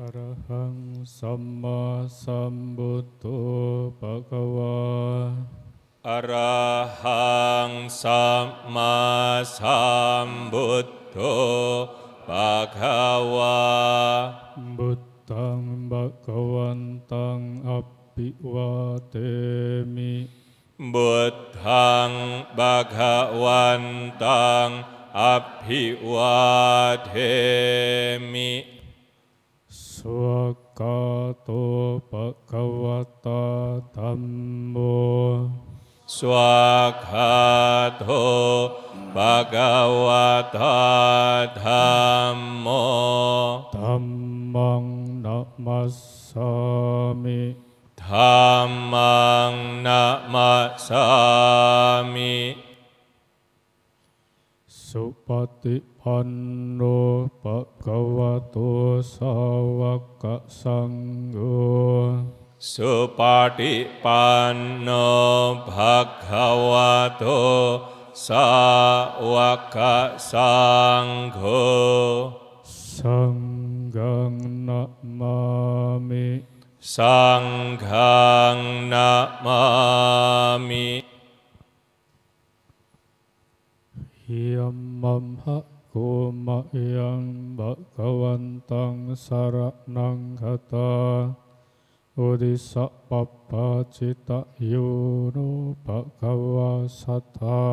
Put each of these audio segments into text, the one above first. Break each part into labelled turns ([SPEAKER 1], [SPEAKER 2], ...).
[SPEAKER 1] อะระหังสัมมาสัมพุทโธภะคะวา
[SPEAKER 2] อะระหังสัมมาสัมพุทโธภะคะวา
[SPEAKER 1] บุตตังภะคะวันตังอัปปิวาเทมิ
[SPEAKER 2] บุตทังภะคะวันตังอภิวาเทมิ
[SPEAKER 1] สวากขาโตภะคะวะตาธัมโม
[SPEAKER 2] สวากขาโตภะคะวะตาธัมโม
[SPEAKER 1] ธัมมังนะมัสสามิ
[SPEAKER 2] ธัมมังนะมัสสามิ
[SPEAKER 1] สุปฏิปันโนภะคะวะโตสาวกสังโฆ
[SPEAKER 2] สุปฏิปันโนภะคะวะโตสาวกสังโฆ
[SPEAKER 1] สังฆังนะมามิ
[SPEAKER 2] สังฆังนะมามิ
[SPEAKER 1] ยัมมัมหะโกมะยังภะคะวันตังสรณังคตาอุดิสัพพปะจิตะโยโนภะคะวะสัทธา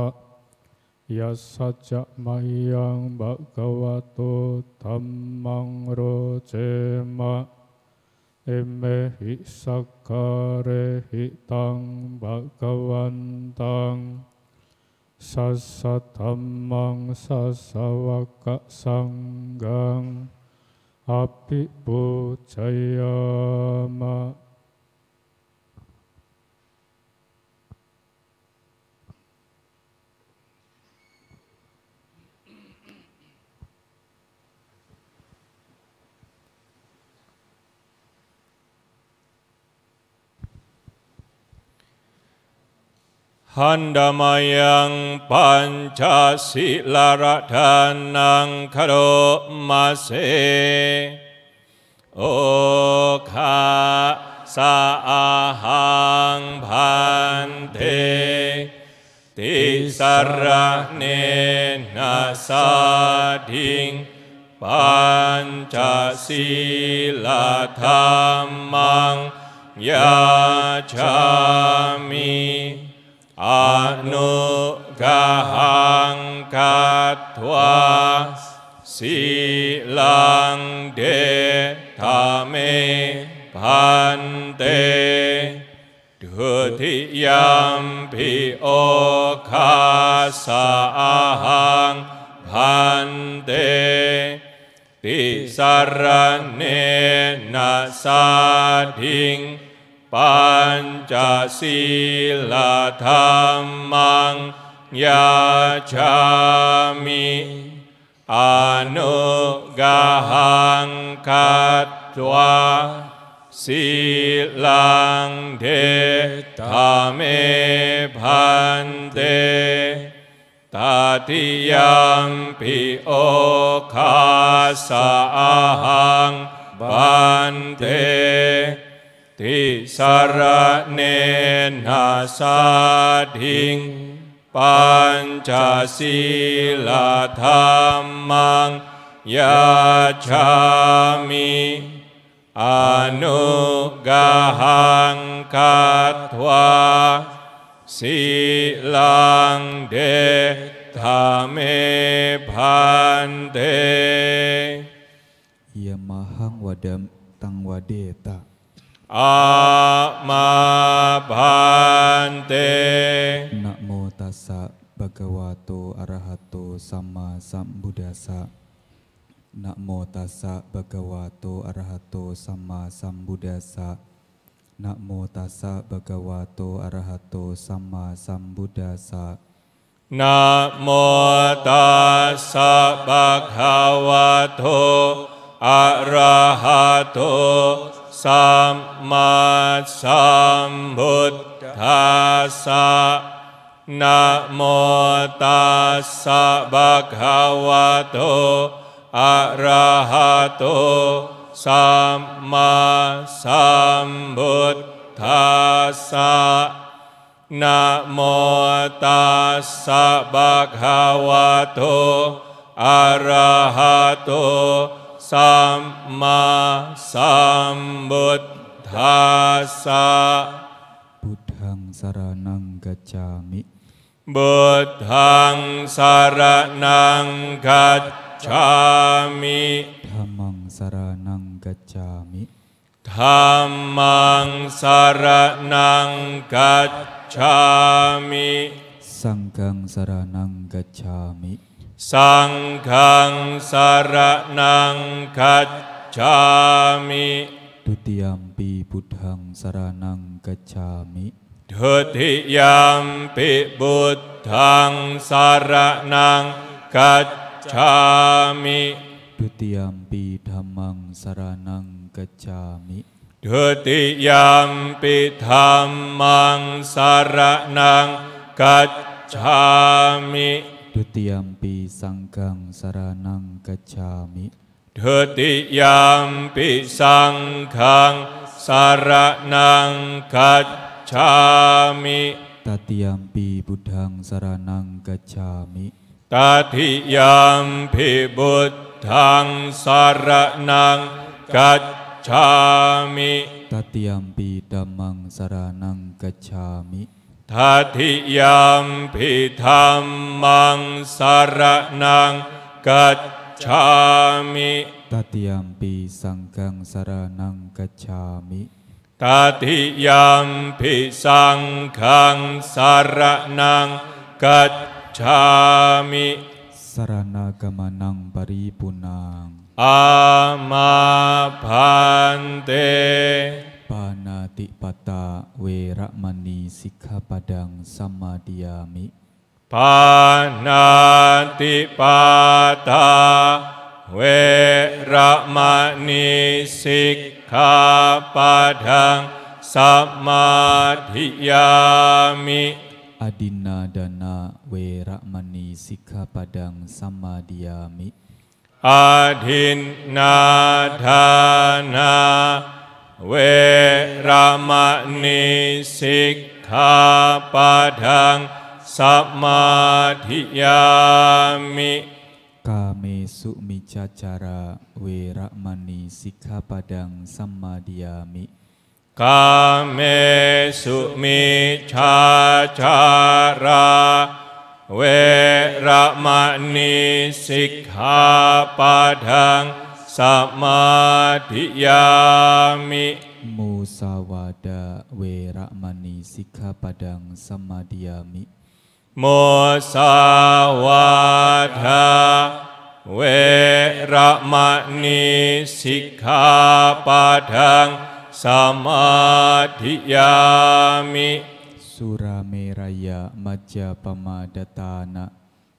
[SPEAKER 1] ยัสสะจะมะยังภะคะวะโตธัมมังโรเจมะเอเมหิสักขะเรหิตังภะคะวันตังสัสสะธัมมังสัสสะวะกะสังฆังอภิปูชยามะ
[SPEAKER 2] หันดามายังปัญจศีลรทานังคโรมาเสโอคาสาหังพันเทติสรเนนะสาทิงปัญจศีลธรรมังยาชามิอนุกหังกัตถวาสีลังเดธาเมพันเตทุติยัมปิโอคาสาหังพันเตติสรเนนะสาทิงปัญจศีลธรรมังยาชามิอนุกหังคัตถวาสีลังเดธาเมพันเตตติยัมปิโอคาสาหังพันเตติสรเนนะสาทิงปัญจศีลธรรมังยาชามิอนุกหังคัตถวาสีลังเดธาเมพันเต
[SPEAKER 3] ยะมหังวะดัมตังวะเดตะ
[SPEAKER 2] อามาพันเต
[SPEAKER 3] นะโมตัสสะภะคะวะโตอะระหะโตสัมมาสัมพุทธัสสะนะโมตัสสะภะคะวะโตอะระหะโตสัมมาสัมพุทธัสสะนะโมตัสสะภะคะวะโตอะระหะโตสัมมาสัมพุทธัสสะ
[SPEAKER 2] นะโมตัสสะภะคะวะโตอะระหะโตสัมมาสัมพุทธัสสะนะโมตัสสะภะคะวะโตอะระหะโต สัมมาสัมพุทธัสสะนะโมตัสสะภะคะวะโตอะระหะโตสัมมาสัมพุทธัสสะ
[SPEAKER 3] พุทธังสรณังกัจฉามิ
[SPEAKER 2] พุทธังสรณังกัจฉามิ
[SPEAKER 3] ธัมมังสรณังกัจฉามิ
[SPEAKER 2] ธัมมังสรณังกัจฉามิ
[SPEAKER 3] สังฆังสรณังกัจฉามิ
[SPEAKER 2] สังฆังสรณังกัจฉามิ
[SPEAKER 3] ทุติยัมปิพุทธังสรณังกัจฉามิ
[SPEAKER 2] ทุติยัมปิพุทธังสรณังกัจฉามิ
[SPEAKER 3] ทุติยัมปิธัมมังสรณังกัจฉามิ
[SPEAKER 2] ทุติยัมปิธัมมังสรณังกัจฉามิ
[SPEAKER 3] ทุติยัมปิสังฆังสรณังกัจฉามิ
[SPEAKER 2] ทุติยัมปิสังฆังสรณังกัจฉามิ
[SPEAKER 3] ตติยัมปิพุทธังสรณังกัจฉามิ
[SPEAKER 2] ตติยัมปิพุทธังสรณังกัจฉามิ
[SPEAKER 3] ตติยัมปิธัมมังสรณังกัจฉามิ
[SPEAKER 2] ตติยัมปิธัมมังสรณังกัจฉามิ
[SPEAKER 3] ตติยัมปิสังฆังสรณังกัจฉามิ
[SPEAKER 2] ตติยัมปิสังฆังสรณังกัจฉามิ
[SPEAKER 3] สรณกมนังปริปุนัง
[SPEAKER 2] อามาพันเต
[SPEAKER 3] ปานาติปตาเวระมณีสิกขาปดังสัมมาดิยามิ
[SPEAKER 2] ปานาติปตาเวระมณีสิกขาปดังสัมมาดิยามิ
[SPEAKER 3] อดินนาดานาเวระมณีสิกขาปดังสัมมาดิยามิ
[SPEAKER 2] อดินนาดานาเวระมณีสิกขาปดังสัมมาดิยามิ
[SPEAKER 3] กาเมสุมิจฉาจาราเวระมณีสิกขาปดังสัมมาดิยามิ
[SPEAKER 2] กาเมสุมิจฉาจาราเวระมณีสิกขาปดังสัมมาดิยามิ
[SPEAKER 3] มุสาวาดาเวระมณีสิกขาปดังสัมมาดิยามิ
[SPEAKER 2] มุสาวาทาเวระมณีสิกขาปดังสัมมาดิยามิ
[SPEAKER 3] สุราเมรยะมัจจปมาดตานะ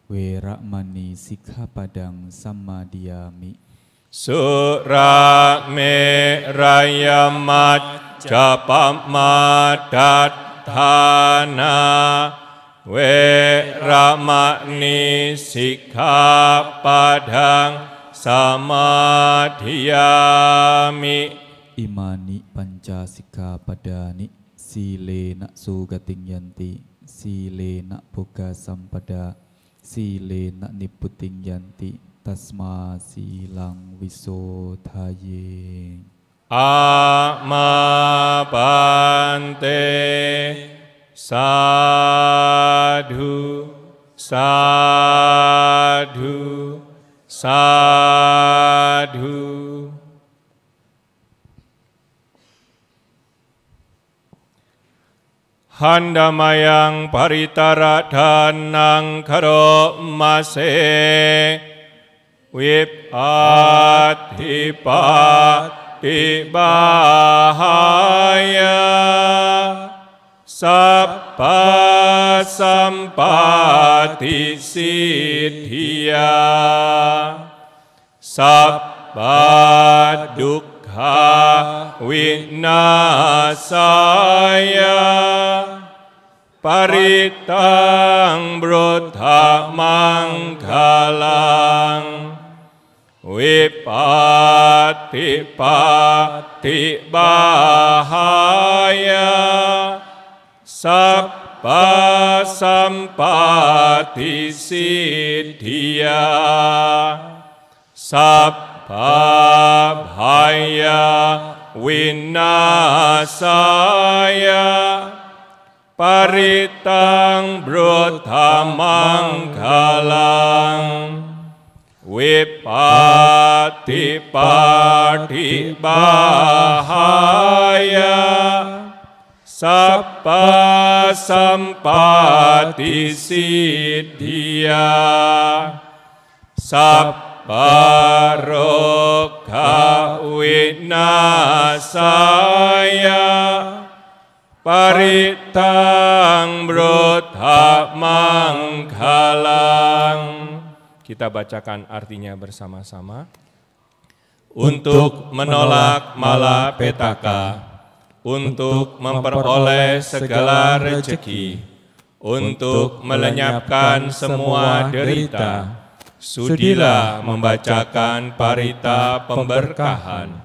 [SPEAKER 3] เวระมณีสิกขาปดังสัมมาดิยามิ
[SPEAKER 2] สุราเมรยะมัจจปมาดตานะเวระมณีสิกขาปดังสัมมาดิยามิ
[SPEAKER 3] อิมานิปัญจสิกขาปดานิสีเลนะสุกติยันติสีเลนะภุกสัมปดาสีเลนะนิพพุติยันติตัสมาสีลังวิโสทาเย
[SPEAKER 2] อามาปันเตสาธุสาธุสาธุหันดามายังปริตรทานังคโรมาเสวิปัสสิปาติบาหายาสัพพสัมปติสิทธิยาสัพพดุขขวินาศายาปริตังบรุทธมังคลัง Wipati bahaya Sabba sampati siddhya Sabba bhaya winasaya Paritang bruta manggalang Wipati pati bahaya Sabba sampati siddhya Sabba roga winasaya Paritang bruta manggalang. Kita bacakan artinya bersama-sama. Untuk menolak malapetaka, untuk memperoleh segala rejeki, untuk melenyapkan semua derita, sudilah membacakan parita pemberkahan.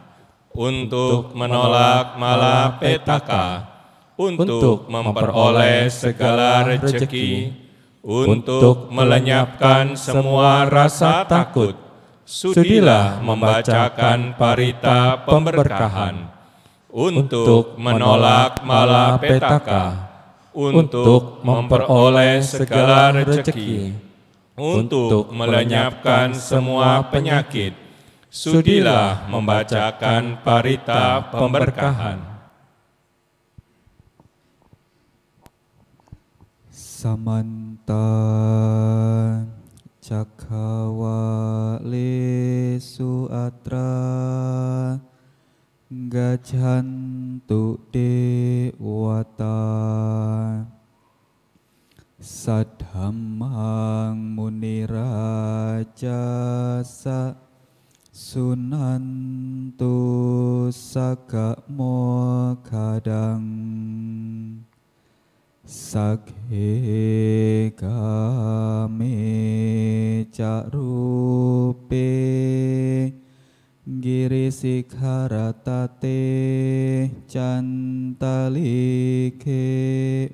[SPEAKER 2] Untuk menolak malapetaka, untuk memperoleh segala rejeki, untuk melenyapkan semua rasa takut, sudilah membacakan parita pemberkahan. Untuk menolak malapetaka, untuk memperoleh segala rejeki, untuk melenyapkan semua penyakit, sudilah membacakan parita pemberkahan.
[SPEAKER 3] Samanta Cakkawalesu atra Gachantu dewata Sadhammang munirajasa Sunantu sagamokadang Sakhe kame carupe Girisikaratate cantalike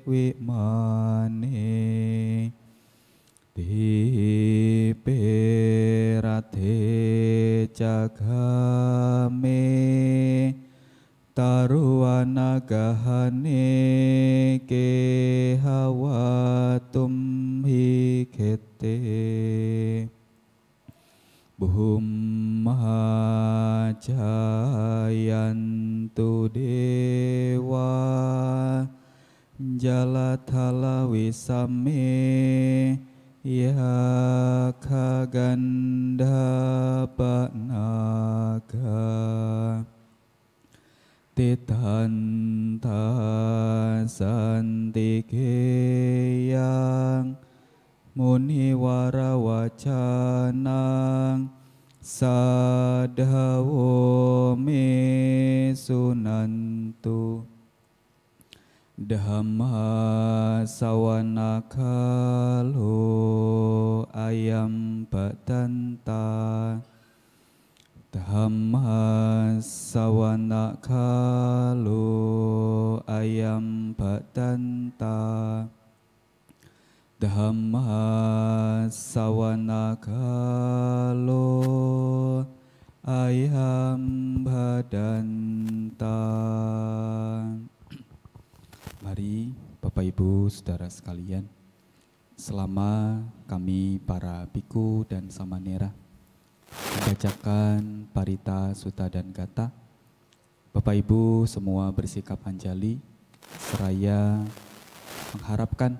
[SPEAKER 3] wimane Diperate cagame Taruanagahane kehawatum hikete Bhummajayantu dewa Jalathala wisame Yakagandha naga Titanta santikeyang Muniwara wacanang Sadhawo me sunantu Dhamma sawanakalo ayam badanta Dhamma sawanakalo ayam badanta Dhamma sawanakalo ayam badanta. Mari Bapak Ibu Saudara sekalian, selama kami para biku dan samanera membacakan parita sutta dan gata, Bapak Ibu semua bersikap anjali seraya mengharapkan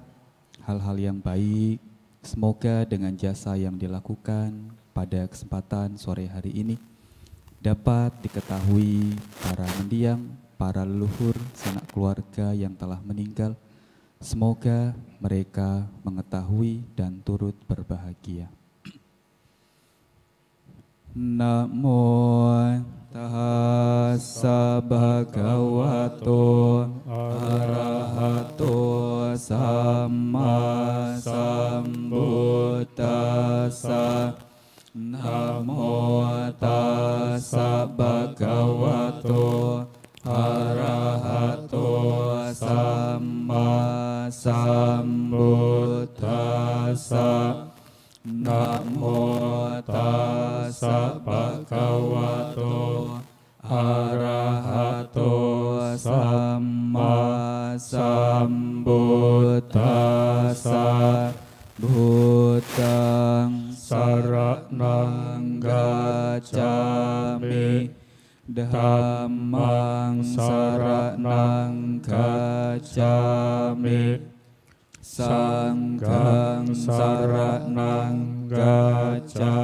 [SPEAKER 3] hal-hal yang baik. Semoga dengan jasa yang dilakukan pada kesempatan sore hari ini dapat diketahui para mendiang, para leluhur, sanak keluarga yang telah meninggal. Semoga mereka mengetahui dan turut berbahagia. Namo tassa bhagavato arahato samma sambuddhassa. Namo สะภะคะวะโตอะระหะโตสัมมาสัมพุทธัสสะพุทธังสรณังกัจฉามิธัมมังสรณังกัจฉามิสังฆังสรณังกัจฉา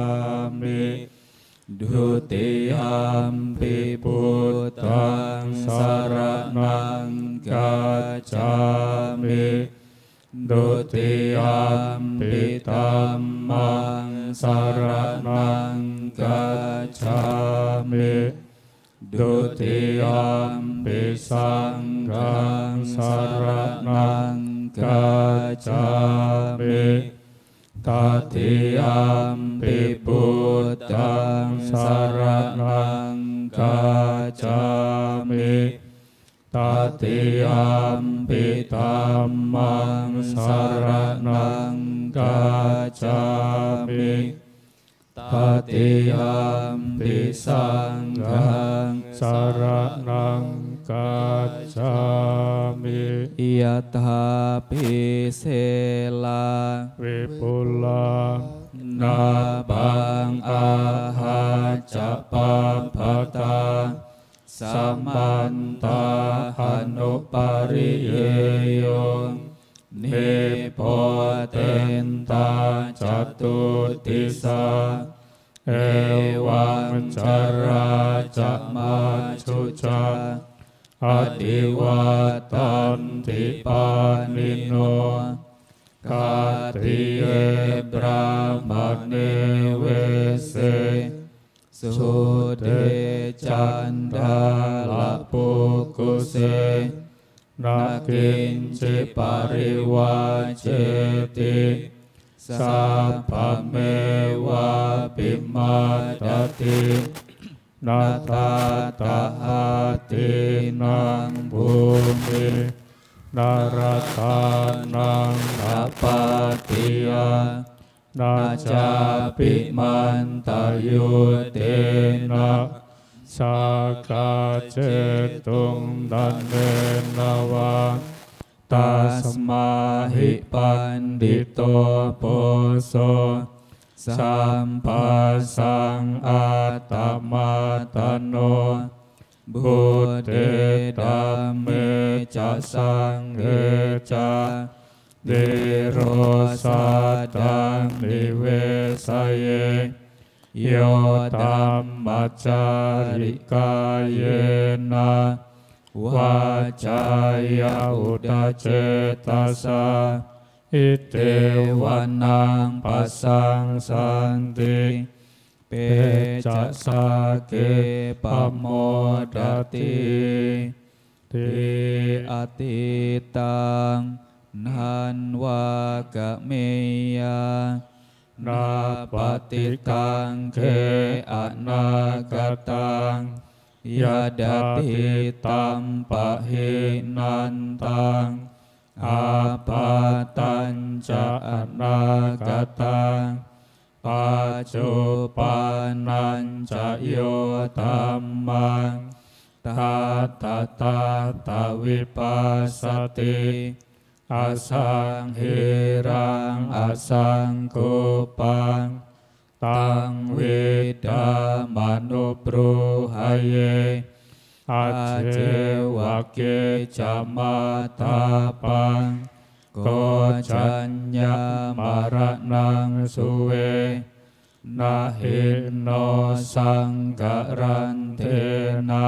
[SPEAKER 3] มิดุติยัมปิพุทธังสรณังกัจฉามิดุติยัมปิธัมมังสรณังกัจฉามิดุติยัมปิสังฆังสรณังกัจฉามิตติยัมปิพุทธังสรณังกัจฉามิตติยัมปิธัมมังสรณังกัจฉามิตติยัมปิสังฆังสรณังกัจฉามิยะถาภิเสลาวิปุลานาบังอาหาจะปัปปตาสัมมันตาอนุปาริเยโยนิโพเตนตาจตุติสาเอวังจาราจะมาชุจาอดิวัตันติปานิโนกาติเยบรามเนเวเสสุเดจันดาลปุกุเสนากินจิปาริวาเจติสัพพเมวะปิมาตตินาตาตาตินังภูมินาราตานังนาปาติยานาจาปิมันตายุเตนะสากาเจตุงดันเนนวาตัสมาหิปันดิโตโปโสสัมปัสสังอาตมาตโนบุตเตธัมเมจะสังเฆจะเดโรสัตตังนิเวสเยโยธัมมัจจาริกายเยนะวาจายาอุดเจตสาอิเตวานังปัสสังสันติเปจะสาเกปโมดติติอติตังนันวากะเมยานาปฏิตังเคอนาคตังยาดาปิตัมปะหินันตังอาปาตัญจะอนาคตังปัจจุปันนัญจะโยธัมมังทัตตะตะวิปัสสติอสังหิรังอสังกุปังตังวิดามนุปรุหเยอาเจวะเกจามาตาปังโกจัญญามารนังสุเวนะหิโนสังกรันเทนะ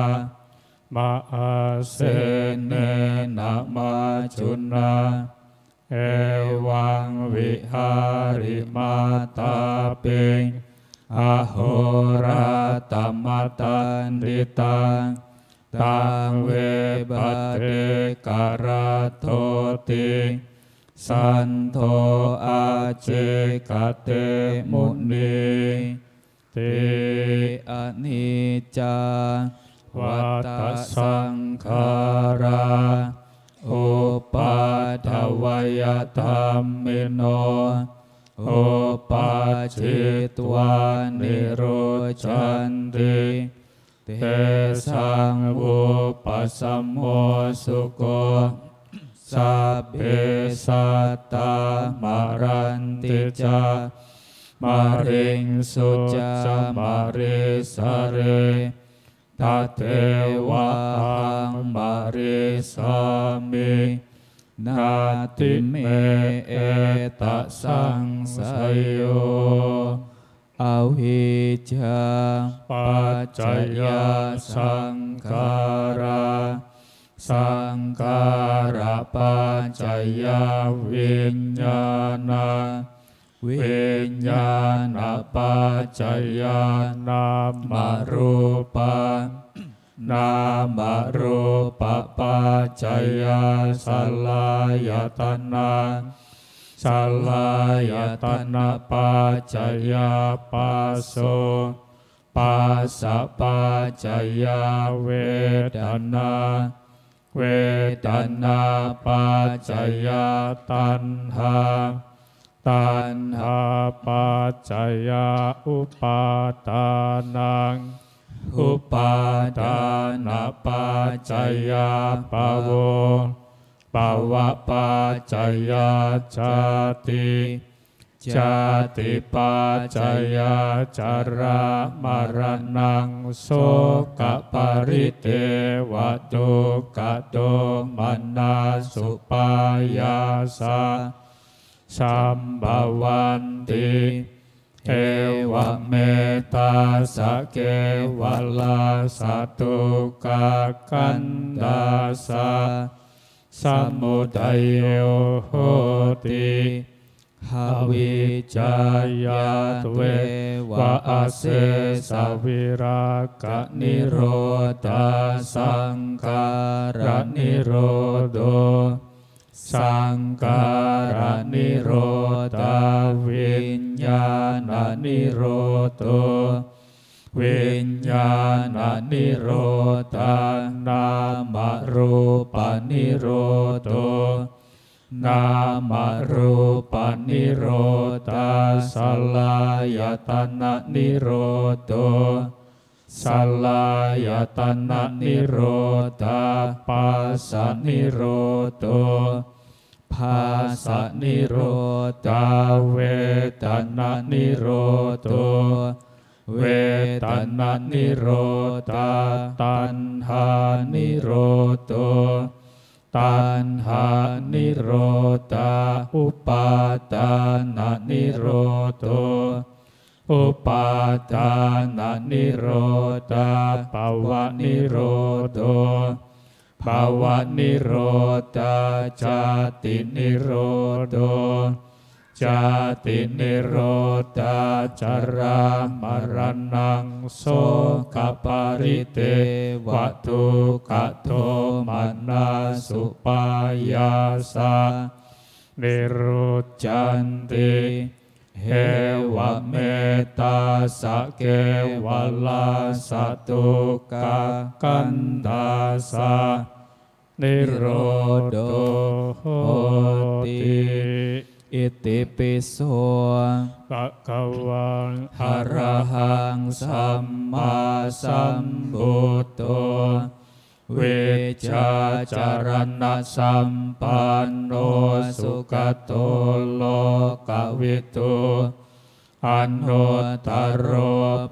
[SPEAKER 3] มาอาเสเนนะมาจุนาเอวังวิหาริมาตาปิงอโหราตมตันติตังตังเวบัตเตการะโทติสันโทอาเจกเตมุนีเตอนิจจาวัตสังขาราอุปาทวยธรรมิโน โอปัจจิตวานิโรจันติเตสังอุปสัมโมสุโกสัพเพสัตตามารันติจามาริงสุจามาริสเรตัตเทวะหังมาริสามินาติเมเอตสังสยโยอวิชชาปัจจยสังขาราสังขาราปัจจยวิญญาณวิญญาณปัจจยนามรูปนามรูปปัจจยสลายตนะสลายตนะปัจจยปัสโสปัสสะปัจจยเวทนาเวทนาปัจจยตัณหาตัณหาปัจจยอุปาทานังอุปาทานปัจจยภโวภวะปัจจยชาติชาติปัจจยจารามรณังโสกปริเทวทุกขโทมนัสสุปายาสาสัมภวันติเอวเมตาสะเกวลาสตุกะกันดาสะสมุทัยโยโหติหวิจายาเววะอาเสสวิรากะนิโรธาสังการนิโรโธสังการนิโรธาวิญญาณนิโรโธวิญญาณนิโรธานามรูปนิโรโธนามรูปนิโรธาสลายตนะนิโรโธสลายตนะนิโรธาปัสสะนิโรโธภาสะนิโรธาเวทนานิโรโธเวทนานิโรธาตัณหานิโรโธตัณหานิโรธาอุปาทานนิโรโธอุปาทานนิโรธาภวะนิโรโธภวะนิโรธาชาตินิโรโธชาตินิโรธาจารามรณังโสกปริเทวทุกขโทมนัสสุปายาสานิโรจันติเฮวเมตาสะเกวลาสตุกะกันดาสะนิโรโธโหติอิติปิโสภะคะวังอะระหังสัมมาสัมพุทโธเวชาจารณะสัมปันโนสุขโตโลกวิทูอนุตตโร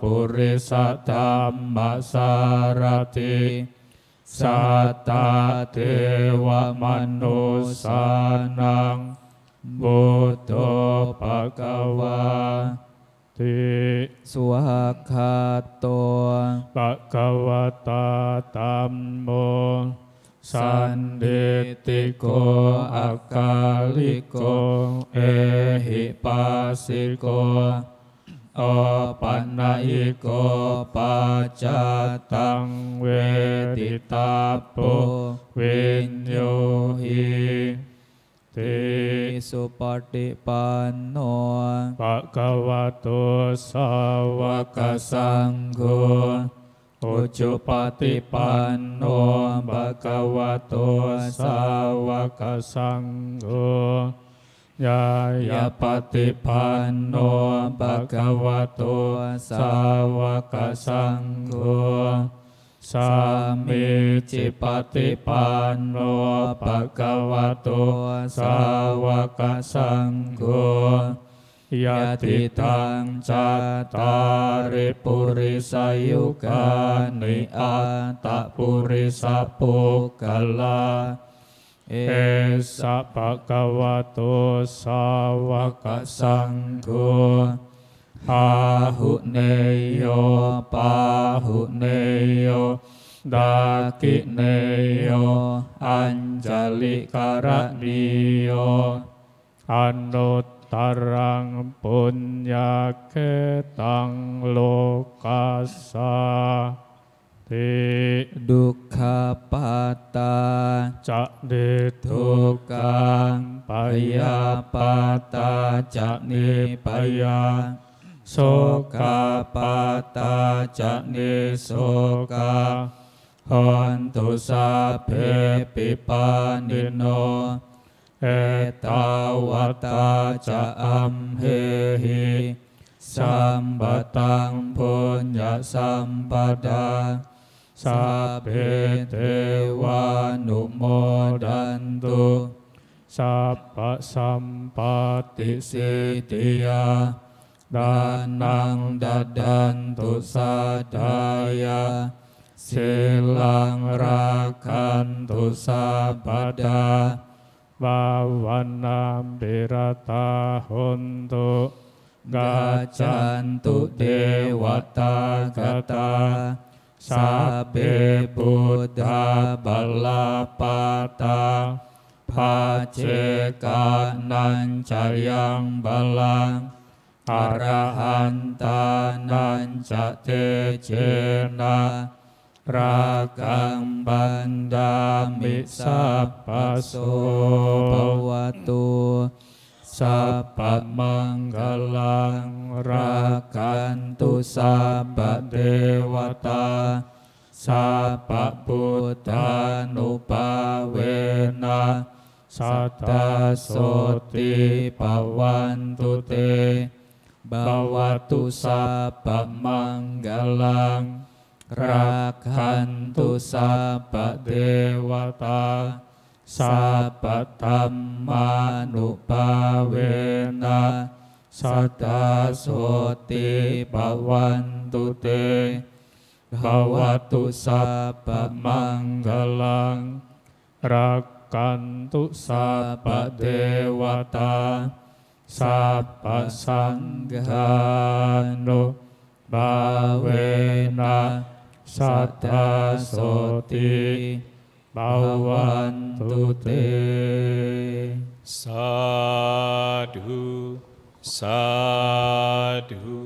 [SPEAKER 3] ปุริสธรรมสารถิสัตตเทวมนุสานังบุตโตภควาติสวากขาโตภควตาธัมโมสันติติโกอะกาลิโกเอหิปัสสิโกโอปันนาอิโกปัจจตังเวทิตาโปวิญโยหิติสุปฏิปันโนภะคะวะโตสาวกสังโฆอุจุปฏิปันโนภะคะวะโตสาวกสังโฆ
[SPEAKER 1] ยายาปฏิปันโนภะคะวะโตสาวกสังโฆสามิจิปฏิปันโนภะคะวะโตสาวกสังโฆยะติตังจัตตาริปุริสายุกานิอัตตปุริสปุคคลาเอสะภะคะวะโตสาวกสังโฆอาหุเนโยปาหุเนโยดากิเนโยอัญจลิกรณีโยอนุตตรังปุญญาเกตังโลกัสสาติ
[SPEAKER 3] ดุขปาตา
[SPEAKER 1] จะเดทุกขังปยาปาตาจะนิปยาโสกาปาตาจะนิโสกาหันตุสัพเพปิปานิโนเอตาวตาจะอัมเหหิสัมปตังปุญญสัมปดาสัพเพเทวานุโมดันตุสัพพสัมปติสิทธิยาดานังดัดดันตุสัทธายาสิลังราคันตุสัพพดาบาวันนามปิรตาหุนตุกาจันตุเทวตากตาสัพเพพุทธาบัลลาปาตาภาเจกานัญจยังบัลลังอรหันตานัญจเตเจนะรากังบันดามิสัพพโสภวตุสัพพมังคลังรากันตุสัพพเทวตาสัพพพุทธานุภาเวนะสัทธาโสติภวันตุเตภวตุสัพพมังคลังราคันตุสัพพเทวตาสัพพธัมมานุภาเวนะสัทธาโสติภวันตุเตภวตุสัพพมังคลังรักขันตุสัพพเทวตาสัพพสังฆานุภาเวนะสัทธาโสติภวันตุเต
[SPEAKER 2] สาธุสาธุ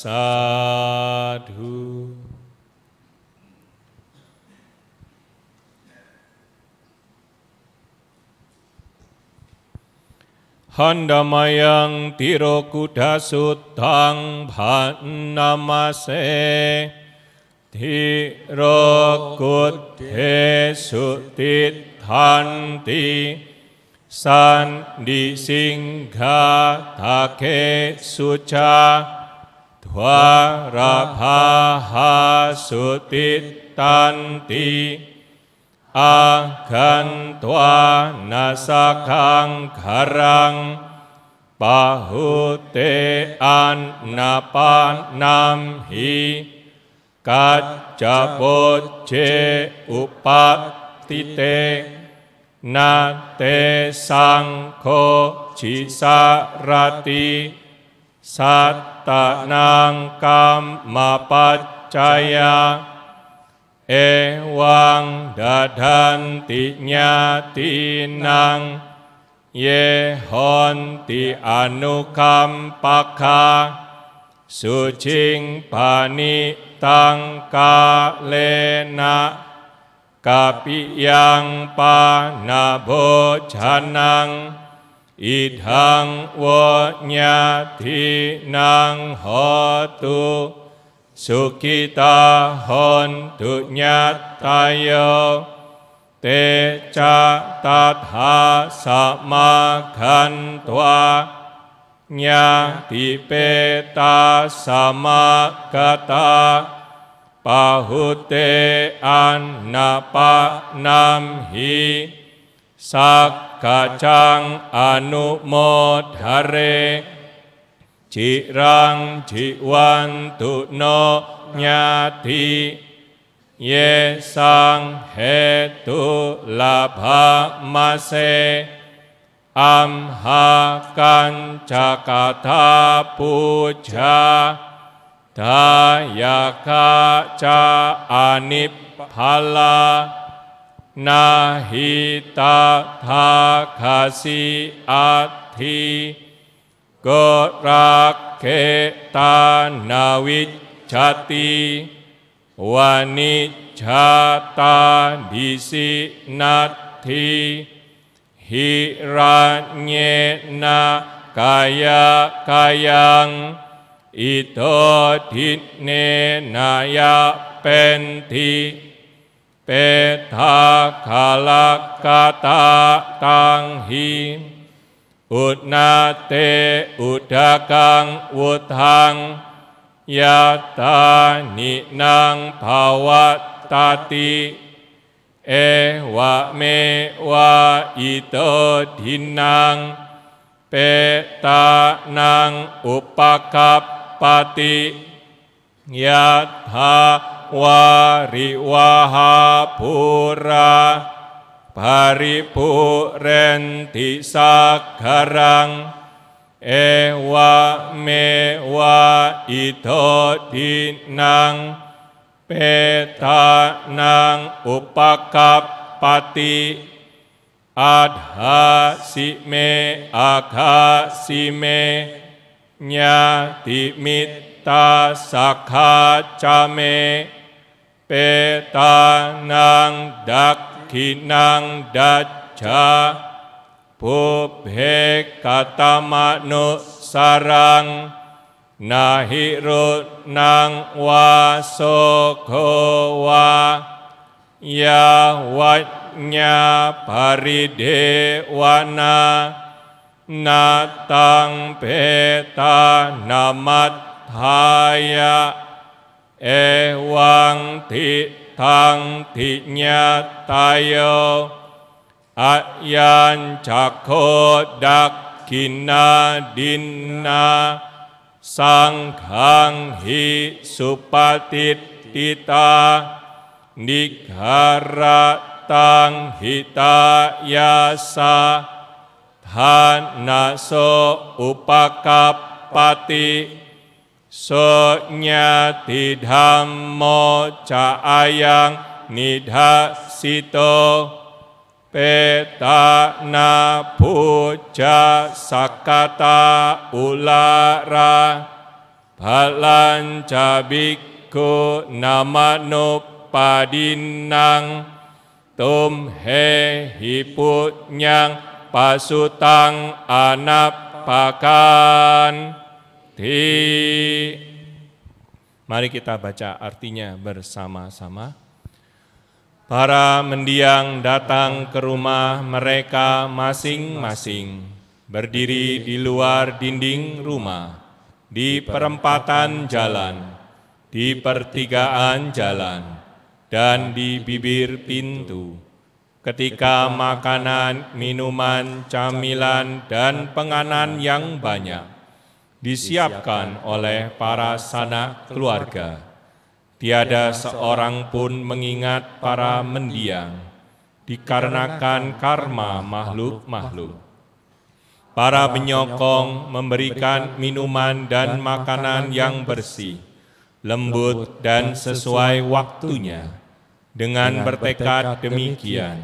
[SPEAKER 2] สาธุหันดามายังติโรกุดาสุตังภันนามาเสทิโรกุตเทสุติทันติสันดิสิงคาทาเคสุชาทวาราภาหาสุติตันติอาคันตวานาสักขังคารังปะหุเตอันนาปานนามหิกัจจโปเชอุปัตติเตนาเตสังโฆชิสารติสัตตนังกัมมาปัจจายาเอวังดาดันติญาตินังเยหอนติอนุคัมปัคคาสุชิงปานิตังกาเลนะกาปิยังปานาโภชนังอิทังวญาทินังโหตุสุขิตาหนตุญาตายโย เตจาตัทธาสมาคันตวาญาติเปตาสมากตาปะหุเตอันนาปะนัมหิสักกะจังอนุโมทะเรจิรังจิวันตุโนญาติเยสังเหตุลาภมาเสอัมหากัญจกถาปูชาทายกาจาอานิพพาลานาหิตาทาคาสิอัตถิโกรักเกตานาวิจจติวานิจจตาดิสินัตถิหิรัญเญนะกายกายังอิโตทิเนนายะเป็นทิเปทาคาลกตาตังหิอุณนาเตอุทากังวุทังยะตานินังภาวตติเอวะเมวะอิโตทินังเปตานังอุปกัปปติยะถาวาริวหาภูราภริภูเรนติสักขรังเอวะเมวะอิโตทินังเปตานังอุปกัปปติอัฏฐาสิเมอาคาสิเมญาติมิตตาสักขาจาเมเปตานังดักขินังดัจฉาภูเพกตมนุสรังนาหิรุนังวาโสโควายาวัจญาภริเดวนานาตังเปตานามัตถายะเอวังทิทังทิญาตายโยอายัญจักโคดักขินาดินนาสังฆังหิสุปฏิติตานิคารตังหิตายาสาทานาโสอุปกัปปติโสญาติธัมโมจะอายังนิทัสสิโตเปตานาภูจาสักกตาอุลาราพลัญจะภิกขุนามนุปปาดินังตุมเหหิปุญญังปัสสุตังอนัปปกันที Mari kita baca artinya bersama-sama. Para mendiang datang ke rumah mereka masing-masing, berdiri di luar dinding rumah, di perempatan jalan, di pertigaan jalan, dan di bibir pintu. Ketika makanan, minuman, camilan, dan penganan yang banyak disiapkan oleh para sanak keluarga, tiada seorang pun mengingat para mendiang, dikarenakan karma makhluk-makhluk. Para penyokong memberikan minuman dan makanan yang bersih, lembut dan sesuai waktunya, dengan bertekad demikian,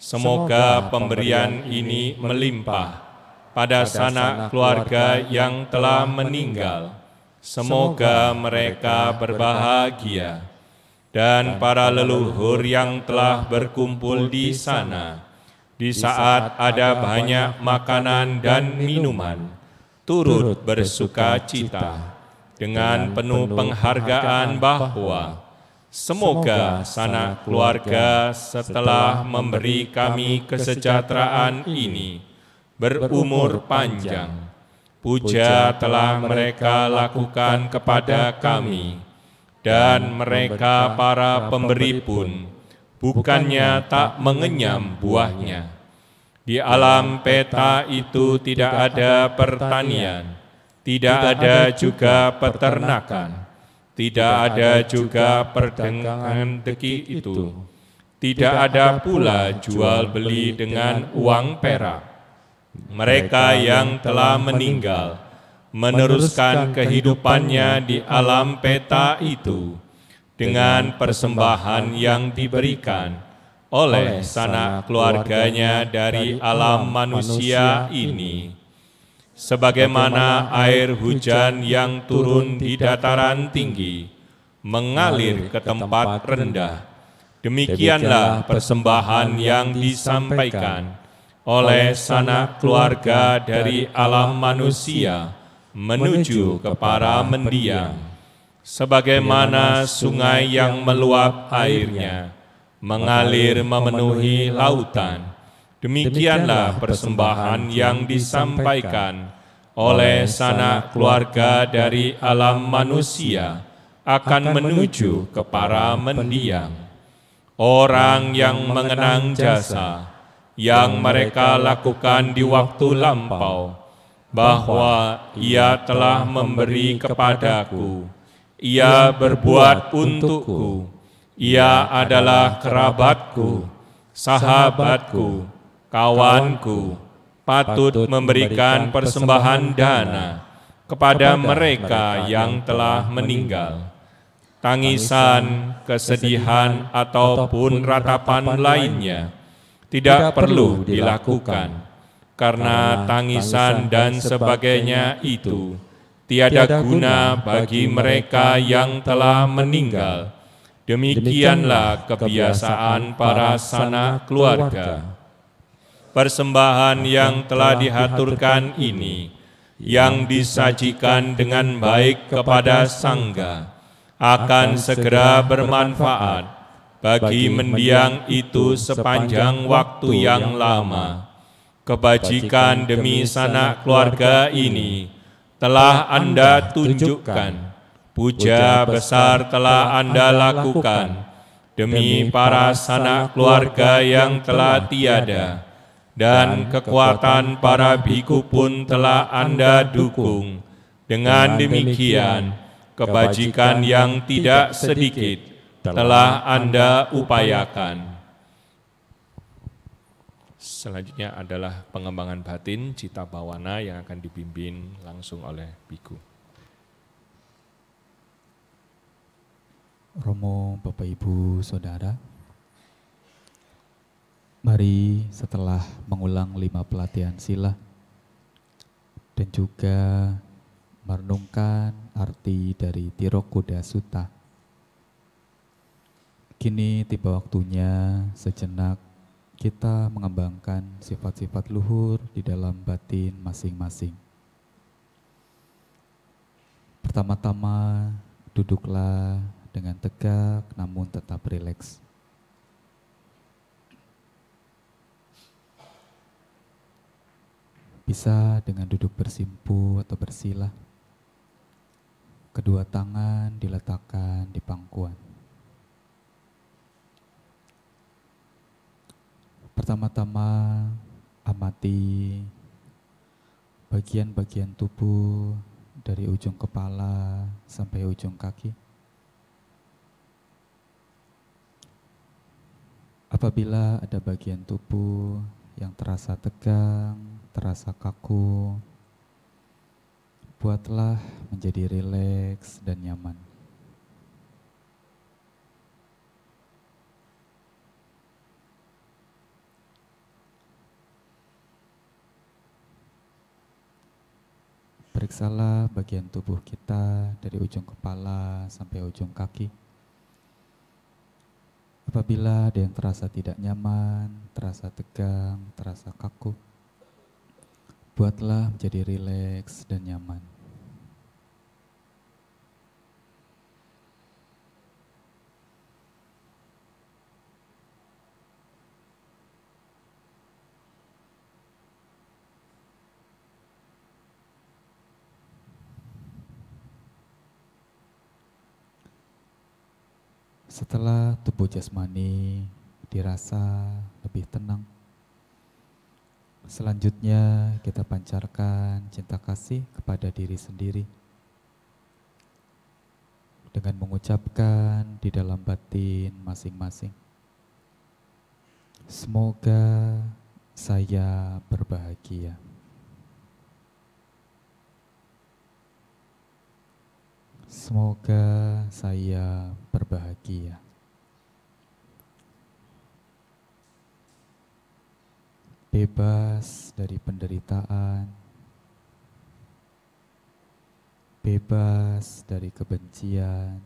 [SPEAKER 2] semoga pemberian ini melimpah pada sanak keluarga yang telah meninggal. Semoga mereka berbahagia, dan para leluhur yang telah berkumpul di sana, di saat ada banyak makanan dan minuman, turut bersuka cita dengan penuh penghargaan bahwa Semoga sanak keluarga setelah memberi kami kesejahteraan ini berumur panjang. Puja telah mereka lakukan kepada kami, dan mereka para pemberi pun bukannya tak mengenyam buahnya. Di alam peta itu tidak ada pertanian, tidak ada juga peternakan, tidak ada juga perdagangan deki itu, tidak ada pula jual beli dengan uang perak. Mereka yang telah meninggal meneruskan kehidupannya di alam peta itu dengan persembahan yang diberikan oleh sanak keluarganya dari alam manusia ini. Sebagaimana air hujan yang turun di dataran tinggi mengalir ke tempat rendah, demikianlah persembahan yang disampaikan oleh sanak keluarga dari alam manusia menuju ke para mendiang. Sebagaimana sungai yang meluap airnya mengalir memenuhi lautan, demikianlah persembahan yang disampaikan oleh sanak keluarga dari alam manusia akan menuju ke para mendiang. Orang yang mengenang jasa yang mereka lakukan di waktu lampau, bahwa ia telah memberi kepadaku, ia berbuat untukku, ia adalah kerabatku, sahabatku, kawanku, patut memberikan persembahan dana kepada mereka yang telah meninggal. Tangisan, kesedihan, ataupun ratapan lainnya tidak perlu dilakukan, karena tangisan dan sebagainya itu tiada guna bagi mereka yang telah meninggal. Demikianlah kebiasaan para sanak keluarga. Persembahan yang telah dihaturkan ini, yang disajikan dengan baik kepada sangga, akan segera bermanfaat bagi mendiang itu sepanjang waktu yang lama. Kebajikan demi sanak keluarga ini telah Anda tunjukkan. Puja besar telah Anda lakukan demi para sanak keluarga yang telah tiada, dan kekuatan para biku pun telah Anda dukung. Dengan demikian, kebajikan yang tidak sedikit telah Anda upayakan. Selanjutnya adalah pengembangan batin cita bawana yang akan dipimpin langsung oleh biku.
[SPEAKER 3] Romo, Bapak, Ibu, Saudara, mari setelah mengulang 5 pelatihan sila dan juga merenungkan arti dari Tirokuda Sutta, kini tiba waktunya sejenak kita mengembangkan sifat-sifat luhur di dalam batin masing-masing. Pertama-tama, duduklah dengan tegak namun tetap rileks. Bisa dengan duduk bersimpu atau bersila. Kedua tangan diletakkan di pangkuan. Pertama-tama, amati bagian-bagian tubuh dari ujung kepala sampai ujung kaki. Apabila ada bagian tubuh yang terasa tegang, terasa kaku, buatlah menjadi rileks dan nyaman. Periksalah bagian tubuh kita dari ujung kepala sampai ujung kaki. Apabila ada yang terasa tidak nyaman, terasa tegang, terasa kaku, buatlah menjadi rileks dan nyaman. Setelah tubuh jasmani dirasa lebih tenang, selanjutnya kita pancarkan cinta kasih kepada diri sendiri dengan mengucapkan di dalam batin masing-masing, semoga saya berbahagia. Semoga saya berbahagia. Bebas dari penderitaan, bebas dari kebencian,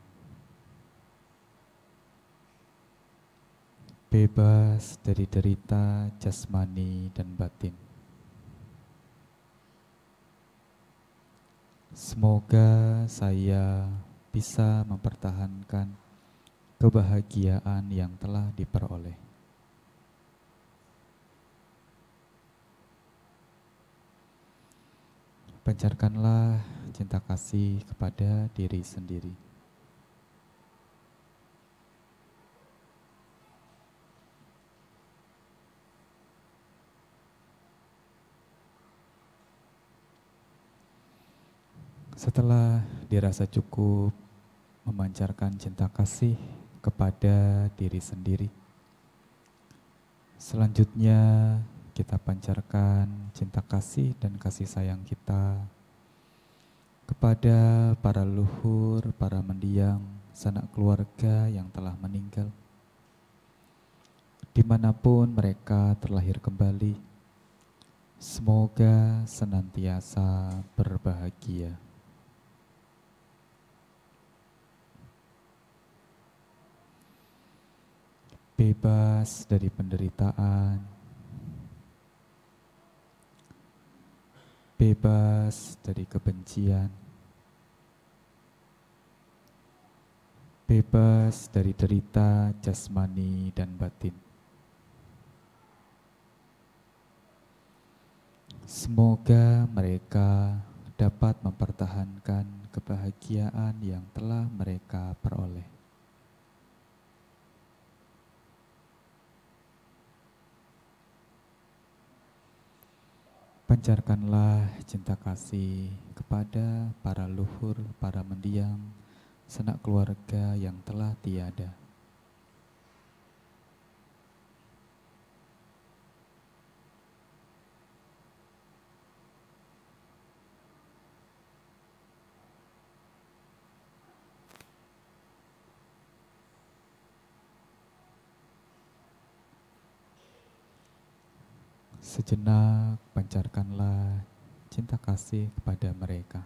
[SPEAKER 3] bebas dari derita jasmani dan batin. Semoga saya bisa mempertahankan kebahagiaan yang telah diperoleh. Pancarkanlah cinta kasih kepada diri sendiri. Setelah dirasa cukup memancarkan cinta kasih kepada diri sendiri, selanjutnya kita pancarkan cinta kasih dan kasih sayang kita kepada para leluhur, para mendiang, sanak keluarga yang telah meninggal. Dimanapun mereka terlahir kembali, semoga senantiasa berbahagia. Bebas dari penderitaan, bebas dari kebencian, bebas dari derita jasmani dan batin. Semoga mereka dapat mempertahankan kebahagiaan yang telah mereka peroleh. Pancarkanlah cinta kasih kepada para luhur, para mendiang, sanak keluarga yang telah tiada. Sejenak pancarkanlah cinta kasih kepada mereka.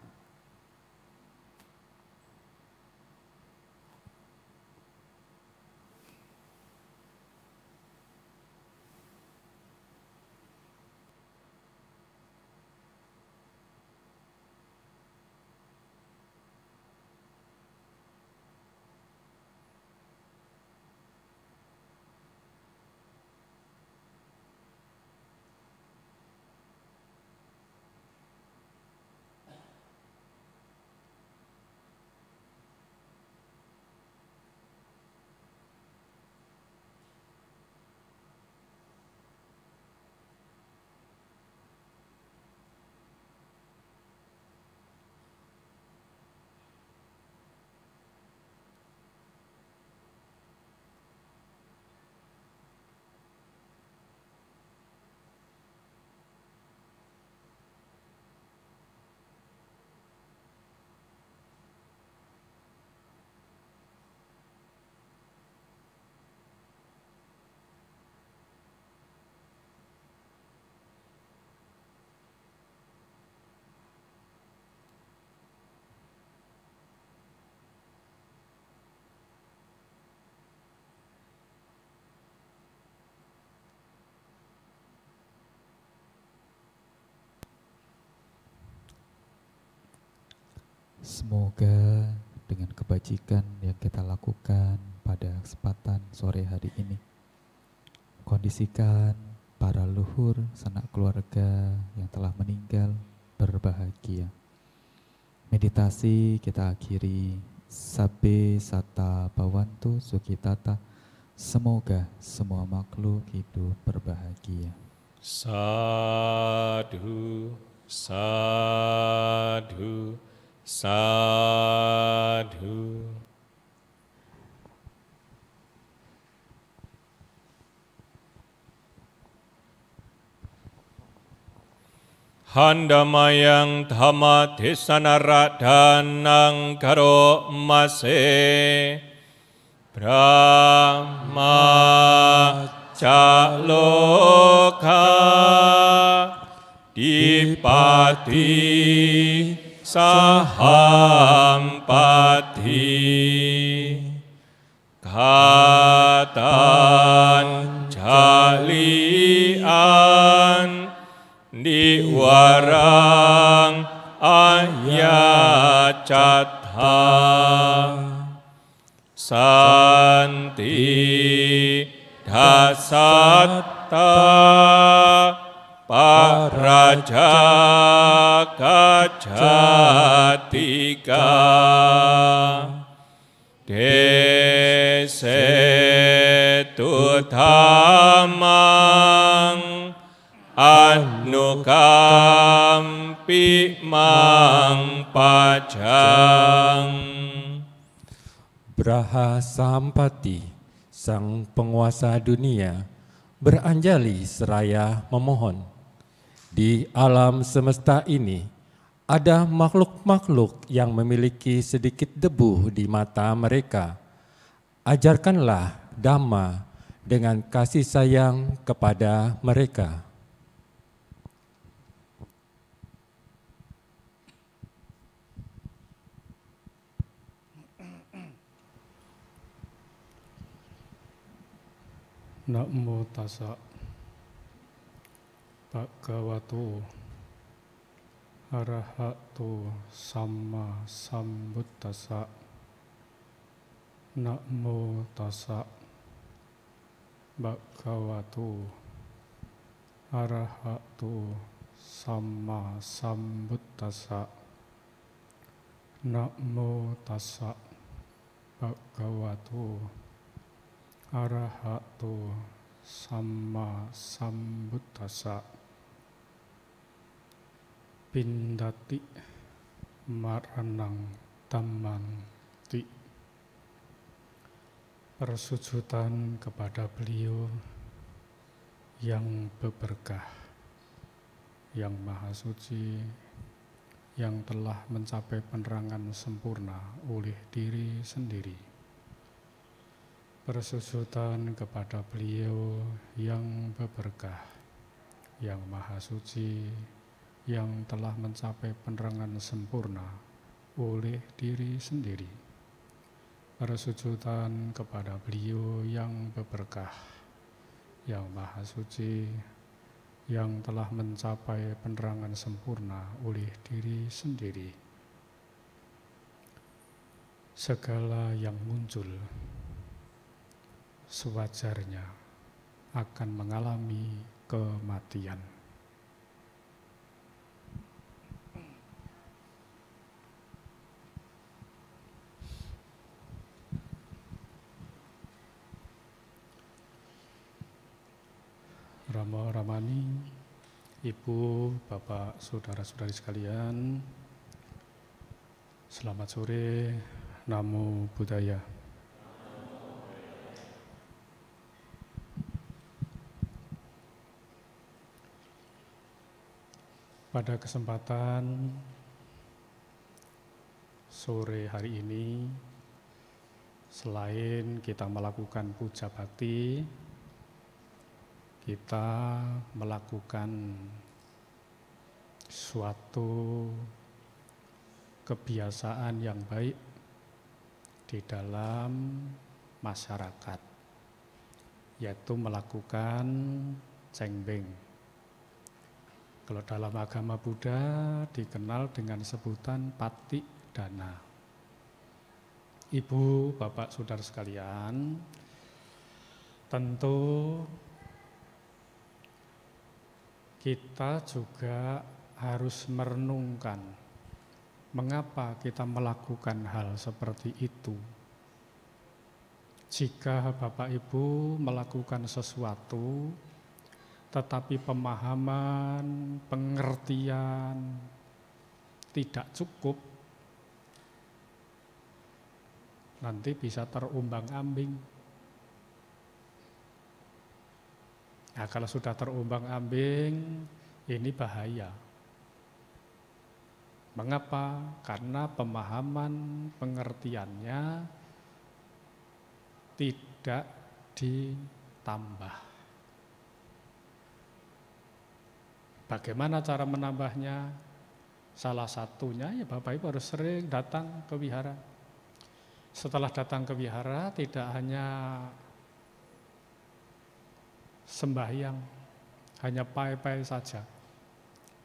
[SPEAKER 3] Semoga dengan kebajikan yang kita lakukan pada kesempatan sore hari ini, kondisikan para luhur sanak keluarga yang telah meninggal berbahagia. Meditasi kita akhiri Sabe sata bawantu sukitata. Semoga semua makhluk hidup berbahagia.
[SPEAKER 2] Sadhu, sadhu, sadhu. Handamayang dhamma desanara danang karo mase Brahma caloka dipati sahampati katan jalian diwarang ayat catha santi dasatta paraja kajatika desetu dhamang anukampi mang pajang.
[SPEAKER 4] Braha Sampati, sang penguasa dunia, beranjali seraya memohon. Di alam semesta ini, ada makhluk-makhluk yang memiliki sedikit debu di mata mereka. Ajarkanlah Dhamma dengan kasih sayang kepada mereka.
[SPEAKER 1] Namo tassa bhagavato arahato samma sambuddhassa. Namo tassa bhagavato arahato samma sambuddhassa. Namo tassa bhagavato arahato samma sambuddhassa. Pindati maranang tammanti. Persujudan kepada beliau yang berberkah, yang maha suci, yang telah mencapai penerangan sempurna oleh diri sendiri. Persujudan kepada beliau yang berberkah, yang maha suci, yang telah mencapai penerangan sempurna oleh diri sendiri. Persujudan kepada beliau yang berberkah, yang maha suci, yang telah mencapai penerangan sempurna oleh diri sendiri. Segala yang muncul sewajarnya akan mengalami kematian. Rama Ramani, Ibu, Bapak, Saudara-saudari sekalian, selamat sore, Namo Buddhaya. Pada kesempatan sore hari ini, selain kita melakukan puja bakti, kita melakukan suatu kebiasaan yang baik di dalam masyarakat, yaitu melakukan cengbeng. Kalau dalam agama Buddha dikenal dengan sebutan pati dana. Ibu, Bapak, Saudara sekalian, tentu kita juga harus merenungkan Mengapa kita melakukan hal seperti itu? Jika Bapak Ibu melakukan sesuatu, tetapi pemahaman, pengertian tidak cukup, nanti bisa terumbang-ambing. Nah, kalau sudah terumbang-ambing, ini bahaya. Mengapa? Karena pemahaman pengertiannya tidak ditambah. Bagaimana cara menambahnya? Salah satunya ya Bapak Ibu harus sering datang ke wihara. Setelah datang ke wihara tidak hanya sembahyang, hanya pai-pai saja.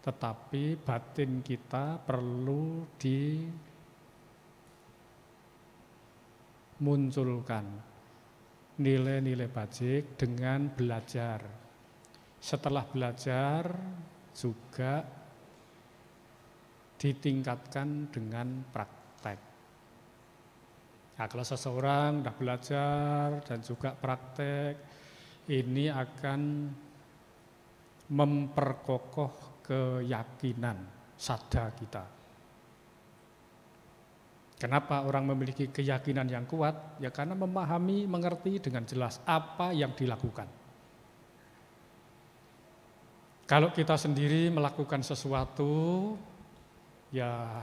[SPEAKER 1] Tetapi batin kita perlu dimunculkan nilai-nilai bajik dengan belajar. Setelah belajar juga ditingkatkan dengan praktek. Nah, kalau seseorang sudah belajar dan juga praktek, ini akan memperkokoh keyakinan sadha kita. Kenapa orang memiliki keyakinan yang kuat? Ya karena memahami, mengerti dengan jelas apa yang dilakukan. Kalau kita sendiri melakukan sesuatu, ya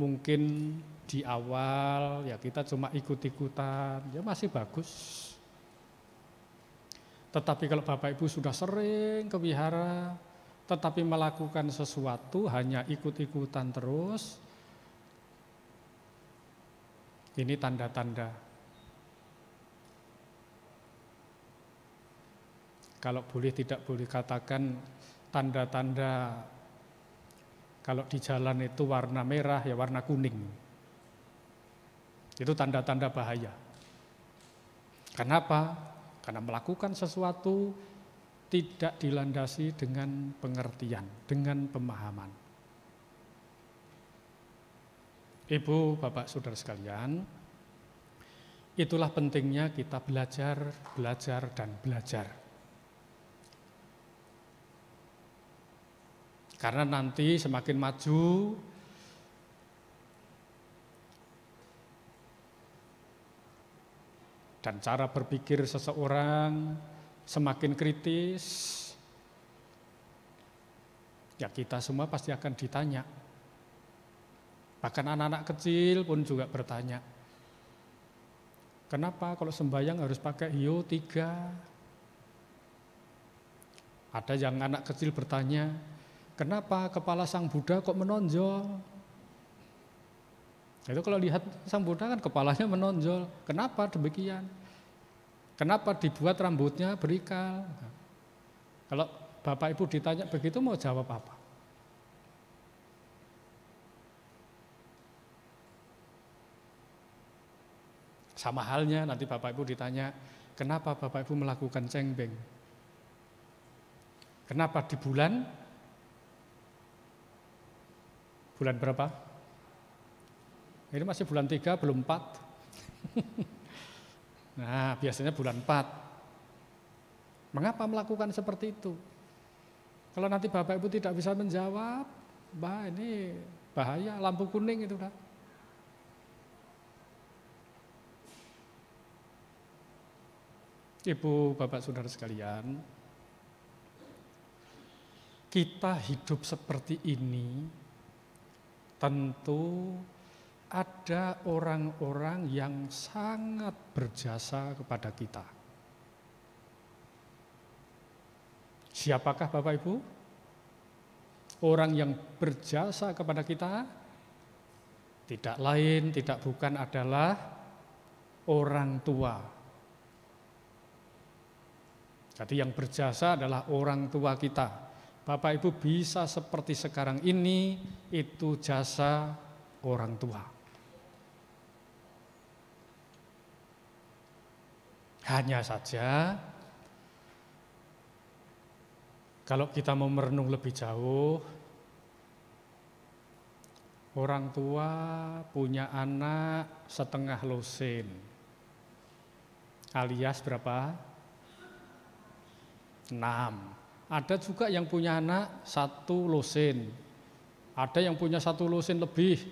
[SPEAKER 1] mungkin di awal ya kita cuma ikut-ikutan, ya masih bagus. Tetapi kalau Bapak Ibu sudah sering ke wihara, tetapi melakukan sesuatu hanya ikut-ikutan terus, ini tanda-tanda. Kalau boleh tidak boleh katakan tanda-tanda kalau di jalan itu warna merah ya warna kuning. Itu tanda-tanda bahaya. Kenapa? Karena melakukan sesuatu tidak dilandasi dengan pengertian, dengan pemahaman. Ibu, Bapak, Saudara sekalian, itulah pentingnya kita belajar, dan belajar. Karena nanti semakin maju, dan cara berpikir seseorang semakin kritis, ya kita semua pasti akan ditanya. Bahkan anak-anak kecil pun juga bertanya, kenapa kalau sembahyang harus pakai hio 3? Ada yang anak kecil bertanya, kenapa kepala Sang Buddha kok menonjol? Itu kalau lihat Sang Buddha kan kepalanya menonjol. Kenapa demikian? Kenapa dibuat rambutnya berikal? Kalau Bapak Ibu ditanya begitu mau jawab apa? Sama halnya nanti Bapak Ibu ditanya, kenapa Bapak Ibu melakukan cengbeng? Kenapa di bulan berapa? Ini masih bulan 3, belum 4. Nah, biasanya bulan 4. Mengapa melakukan seperti itu? Kalau nanti Bapak Ibu tidak bisa menjawab, ini bahaya, lampu kuning itu dah. Ibu, Bapak, Saudara sekalian, kita hidup seperti ini tentu ada orang-orang yang sangat berjasa kepada kita. Siapakah Bapak Ibu? Orang yang berjasa kepada kita tidak lain, tidak bukan adalah orang tua. Jadi yang berjasa adalah orang tua kita. Bapak Ibu bisa seperti sekarang ini, itu jasa orang tua. Hanya saja, kalau kita mau merenung lebih jauh, Orang tua punya anak setengah lusin. Alias berapa? 6. Ada juga yang punya anak 1 lusin. Ada yang punya 1 lusin lebih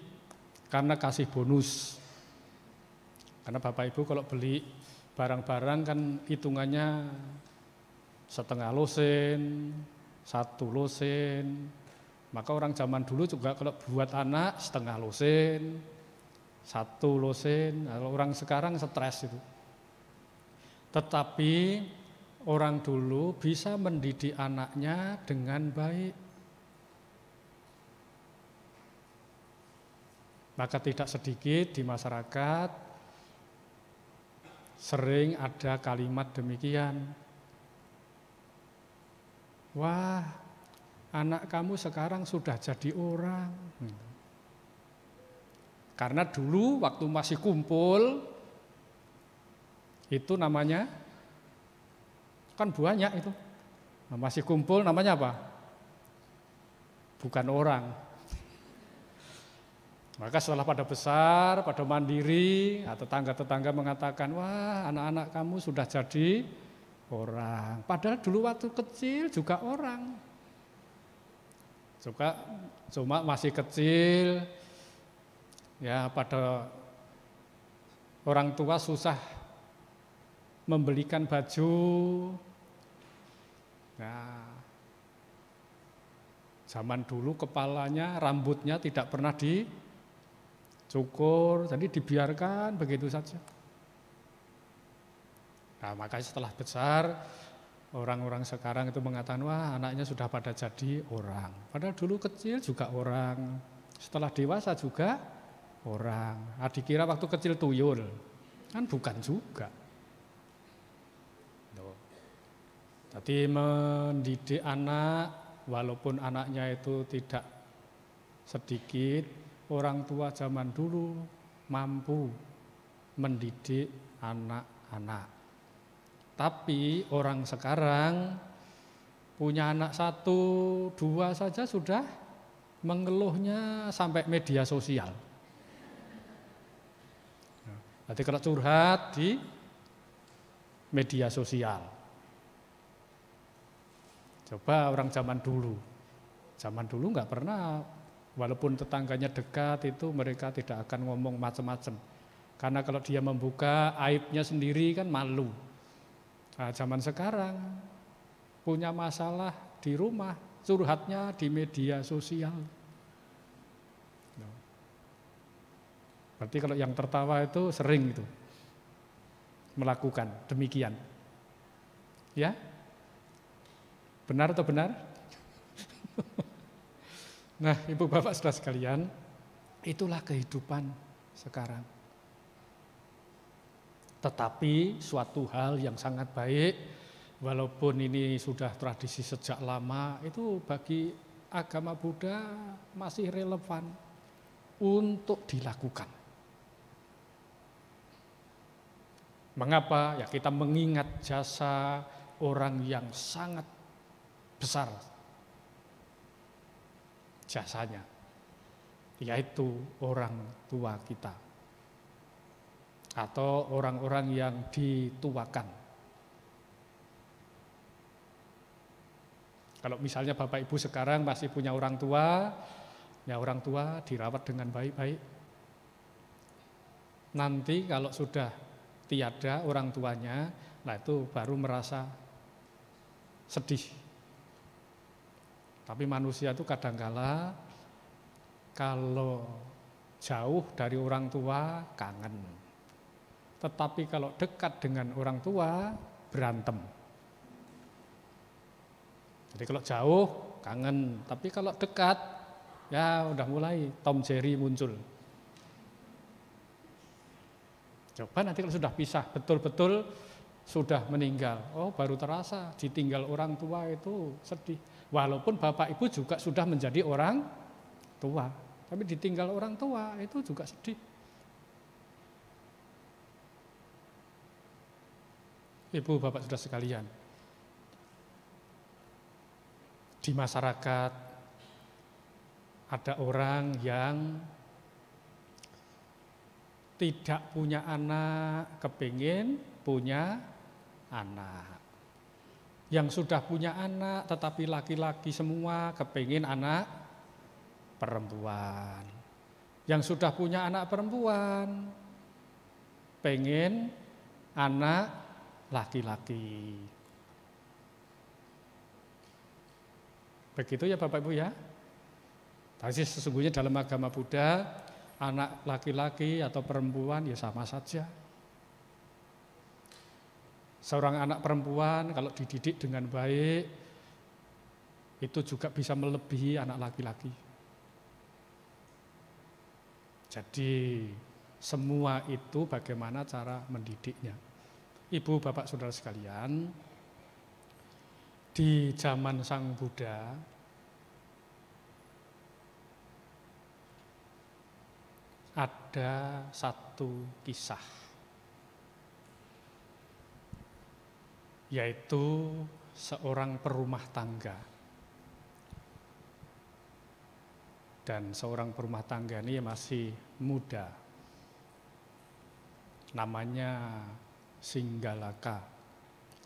[SPEAKER 1] karena kasih bonus. Karena Bapak Ibu kalau beli barang-barang kan hitungannya setengah lusin, 1 lusin. Maka orang zaman dulu juga kalau buat anak setengah lusin, 1 lusin. Kalau orang sekarang stres itu. Tetapi orang dulu bisa mendidik anaknya dengan baik. Maka tidak sedikit di masyarakat sering ada kalimat demikian. Wah, anak kamu sekarang sudah jadi orang. Karena dulu waktu masih kumpul, itu namanya, kan banyak itu. Nah, masih kumpul namanya apa? Bukan orang. Maka setelah pada besar, pada mandiri, atau tetangga-tetangga mengatakan, wah anak-anak kamu sudah jadi orang. Padahal dulu waktu kecil juga orang. Cuma masih kecil, ya pada orang tua susah membelikan baju. Nah, zaman dulu kepalanya, rambutnya tidak pernah dicukur, jadi dibiarkan begitu saja. Nah, makanya setelah besar, orang-orang sekarang itu mengatakan, wah anaknya sudah pada jadi orang. Padahal dulu kecil juga orang, setelah dewasa juga orang. Nah, dikira waktu kecil tuyul, kan bukan juga. Jadi mendidik anak, walaupun anaknya itu tidak sedikit, orang tua zaman dulu mampu mendidik anak-anak. Tapi orang sekarang punya anak 1, 2 saja sudah mengeluhnya sampai media sosial. Nanti kalau curhat di media sosial. Coba orang zaman dulu nggak pernah, walaupun tetangganya dekat itu mereka tidak akan ngomong macam-macam. Karena kalau dia membuka aibnya sendiri kan malu. Nah, zaman sekarang punya masalah di rumah, curhatnya di media sosial. Berarti kalau yang tertawa itu sering itu melakukan demikian. Ya? Benar atau benar? Nah, Ibu Bapak Saudara sekalian, itulah kehidupan sekarang. Tetapi suatu hal yang sangat baik, walaupun ini sudah tradisi sejak lama, itu bagi agama Buddha masih relevan untuk dilakukan. Mengapa? Ya kita mengingat jasa orang yang sangat besar jasanya, yaitu orang tua kita. Atau orang-orang yang dituakan. Kalau misalnya Bapak Ibu sekarang masih punya orang tua, ya orang tua dirawat dengan baik-baik. Nanti kalau sudah tiada orang tuanya, nah itu baru merasa sedih. Tapi manusia itu kadangkala kalau jauh dari orang tua kangen. Tetapi kalau dekat dengan orang tua, berantem. Jadi kalau jauh, kangen. Tapi kalau dekat, ya udah mulai Tom Jerry muncul. Coba nanti kalau sudah pisah, betul-betul sudah meninggal. Oh, baru terasa ditinggal orang tua itu sedih. Walaupun Bapak Ibu juga sudah menjadi orang tua. Tapi ditinggal orang tua itu juga sedih. Ibu Bapak Saudara sekalian, di masyarakat Ada orang yang tidak punya anak, kepingin punya anak. Yang sudah punya anak tetapi laki-laki semua, kepingin anak perempuan. Yang sudah punya anak perempuan, pengen anak laki-laki. Begitu ya Bapak Ibu ya. Tapi sesungguhnya dalam agama Buddha, anak laki-laki atau perempuan ya sama saja. Seorang anak perempuan kalau dididik dengan baik, itu juga bisa melebihi anak laki-laki. Jadi semua itu bagaimana cara mendidiknya. Ibu, bapak, saudara sekalian, di zaman Sang Buddha, ada satu kisah, yaitu seorang perumah tangga. Dan seorang perumah tangga ini masih muda, namanya Singgalaka.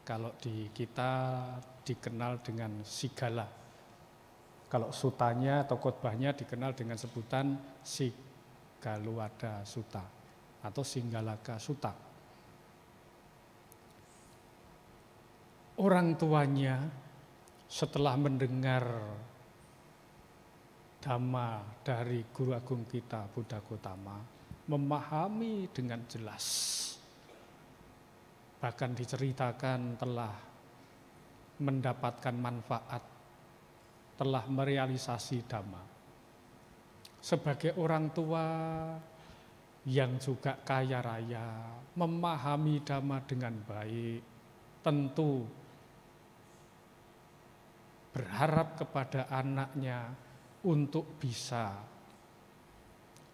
[SPEAKER 1] Kalau di kita dikenal dengan Sigala. Kalau sutanya atau khotbahnya dikenal dengan sebutan Sigaluwada Sutta atau Singgalaka Sutta. Orang tuanya setelah mendengar Dhamma dari Guru Agung kita Buddha Gautama, memahami dengan jelas. Bahkan diceritakan telah mendapatkan manfaat, telah merealisasi Dhamma. Sebagai orang tua yang juga kaya raya, memahami Dhamma dengan baik, tentu berharap kepada anaknya untuk bisa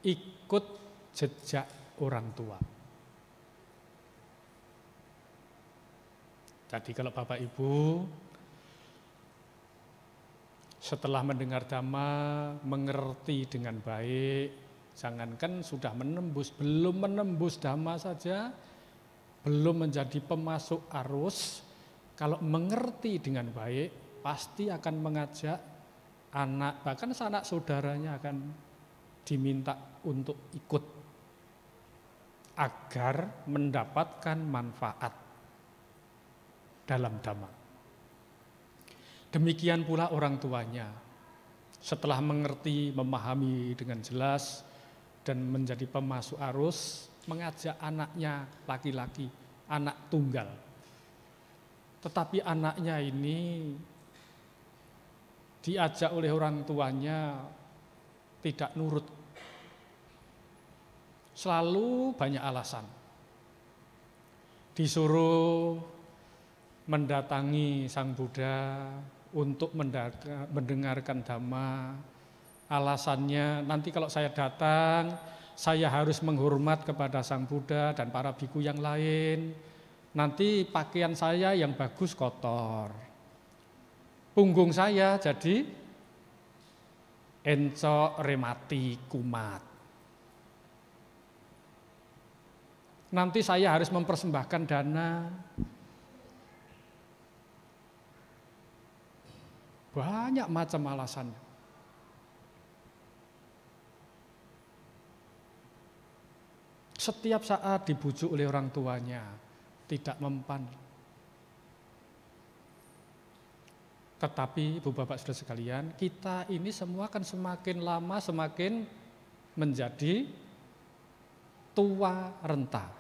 [SPEAKER 1] ikut jejak orang tua. Jadi kalau Bapak Ibu setelah mendengar Dhamma, mengerti dengan baik, jangankan sudah menembus, belum menembus Dhamma saja, belum menjadi pemasuk arus, kalau mengerti dengan baik, pasti akan mengajak anak, bahkan sanak saudaranya akan diminta untuk ikut agar mendapatkan manfaat dalam Dhamma. Demikian pula orang tuanya, setelah mengerti, memahami dengan jelas dan menjadi pemasuk arus, mengajak anaknya laki-laki, anak tunggal. Tetapi anaknya ini diajak oleh orang tuanya tidak nurut. Selalu banyak alasan. Disuruh mendatangi Sang Buddha untuk mendengarkan Dhamma. Alasannya, nanti kalau saya datang, saya harus menghormat kepada Sang Buddha dan para biku yang lain. Nanti pakaian saya yang bagus kotor. Punggung saya jadi encok, remati, kumat. Nanti saya harus mempersembahkan dana. Banyak macam alasan. Setiap saat dibujuk oleh orang tuanya, tidak mempan. Tetapi Ibu Bapak Saudara sekalian, kita ini semua kan semakin lama semakin menjadi tua renta.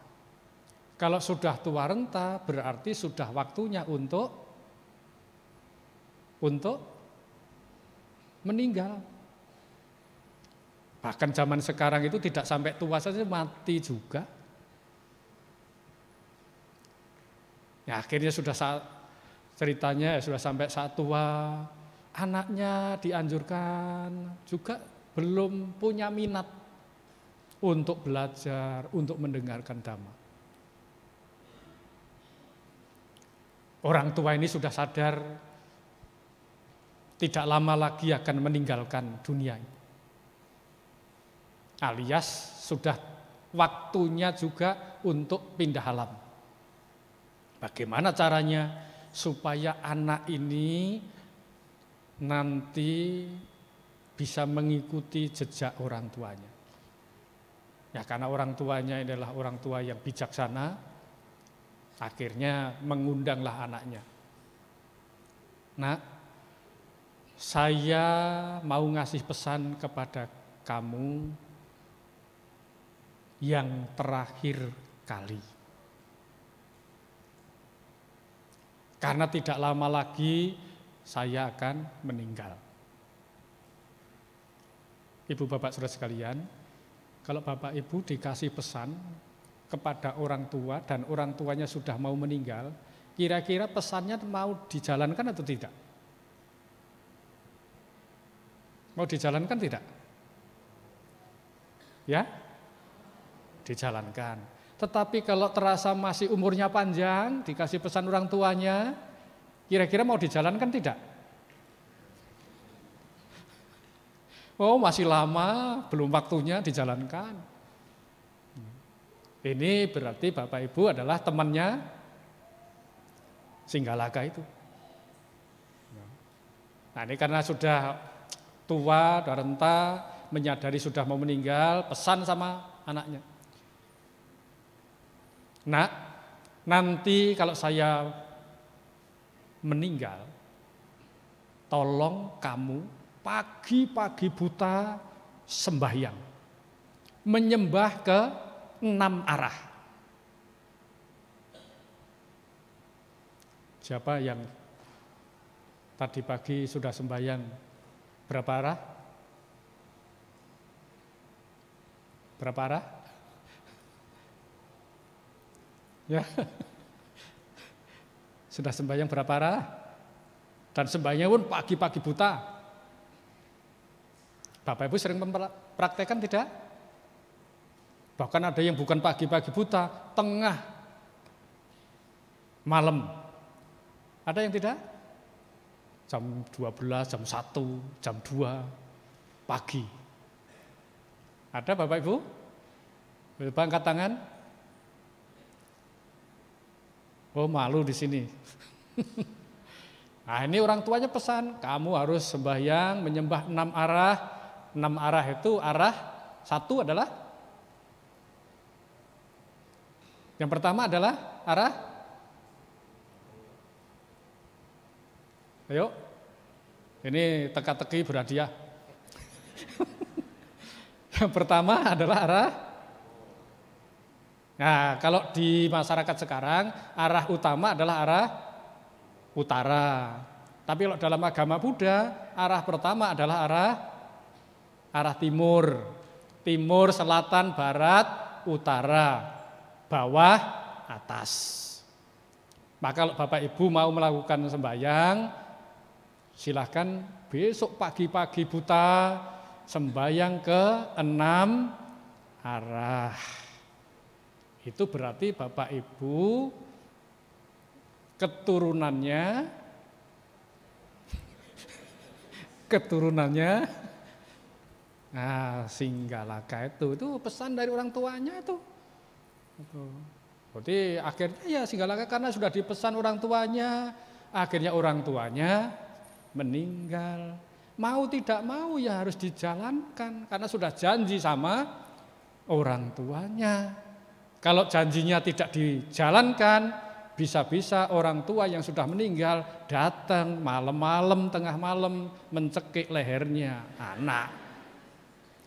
[SPEAKER 1] Kalau sudah tua renta berarti sudah waktunya untuk meninggal. Bahkan zaman sekarang itu tidak sampai tua saja, mati juga. Ya akhirnya sudah ceritanya sudah sampai saat tua, anaknya dianjurkan juga belum punya minat untuk belajar, untuk mendengarkan Dhamma. Orang tua ini sudah sadar tidak lama lagi akan meninggalkan dunia ini. alias sudah waktunya juga untuk pindah alam. Bagaimana caranya supaya anak ini nanti bisa mengikuti jejak orang tuanya? Ya karena orang tuanya adalah orang tua yang bijaksana, akhirnya mengundanglah anaknya. Nak, saya mau ngasih pesan kepada kamu yang terakhir kali. Karena tidak lama lagi saya akan meninggal. Ibu bapak saudara sekalian, kalau bapak ibu dikasih pesan kepada orang tua dan orang tuanya sudah mau meninggal, kira-kira pesannya mau dijalankan atau tidak? Mau dijalankan tidak? Ya? Dijalankan. Tetapi kalau terasa masih umurnya panjang, dikasih pesan orang tuanya, kira-kira mau dijalankan tidak? Oh, masih lama, belum waktunya dijalankan. Ini berarti Bapak Ibu adalah temannya Singgalaga itu. Nah, ini karena sudah tua, sudah renta, menyadari sudah mau meninggal, pesan sama anaknya. Nak, nanti kalau saya meninggal, tolong kamu pagi-pagi buta sembahyang, menyembah ke 6 arah. Siapa yang tadi pagi sudah sembahyang berapa arah? Berapa arah? Ya. Sudah sembahyang berapa arah? Dan sembahyang pun pagi-pagi buta. Bapak Ibu sering mempraktekkan tidak? Bahkan ada yang bukan pagi-pagi buta, tengah malam. Ada yang tidak? Jam 12, jam 1, jam 2 pagi. Ada Bapak Ibu? Coba angkat tangan. Oh, malu di sini. Nah, ini orang tuanya pesan, kamu harus sembahyang menyembah 6 arah. 6 arah itu arah satu adalah yang pertama adalah arah, ayo, ini teka-teki berhadiah. Yang pertama adalah arah. Nah, kalau di masyarakat sekarang arah utama adalah arah utara. Tapi kalau dalam agama Buddha, arah pertama adalah arah timur. Timur, selatan, barat, utara, bawah, atas. Maka kalau Bapak Ibu mau melakukan sembahyang, silahkan besok pagi-pagi buta sembahyang ke 6 arah. Itu berarti Bapak Ibu keturunannya nah, Singgalaga itu pesan dari orang tuanya itu. Jadi akhirnya ya Singgalaga karena sudah dipesan orang tuanya, akhirnya orang tuanya meninggal. Mau tidak mau ya harus dijalankan karena sudah janji sama orang tuanya. Kalau janjinya tidak dijalankan, bisa-bisa orang tua yang sudah meninggal datang malam-malam, tengah malam mencekik lehernya anak.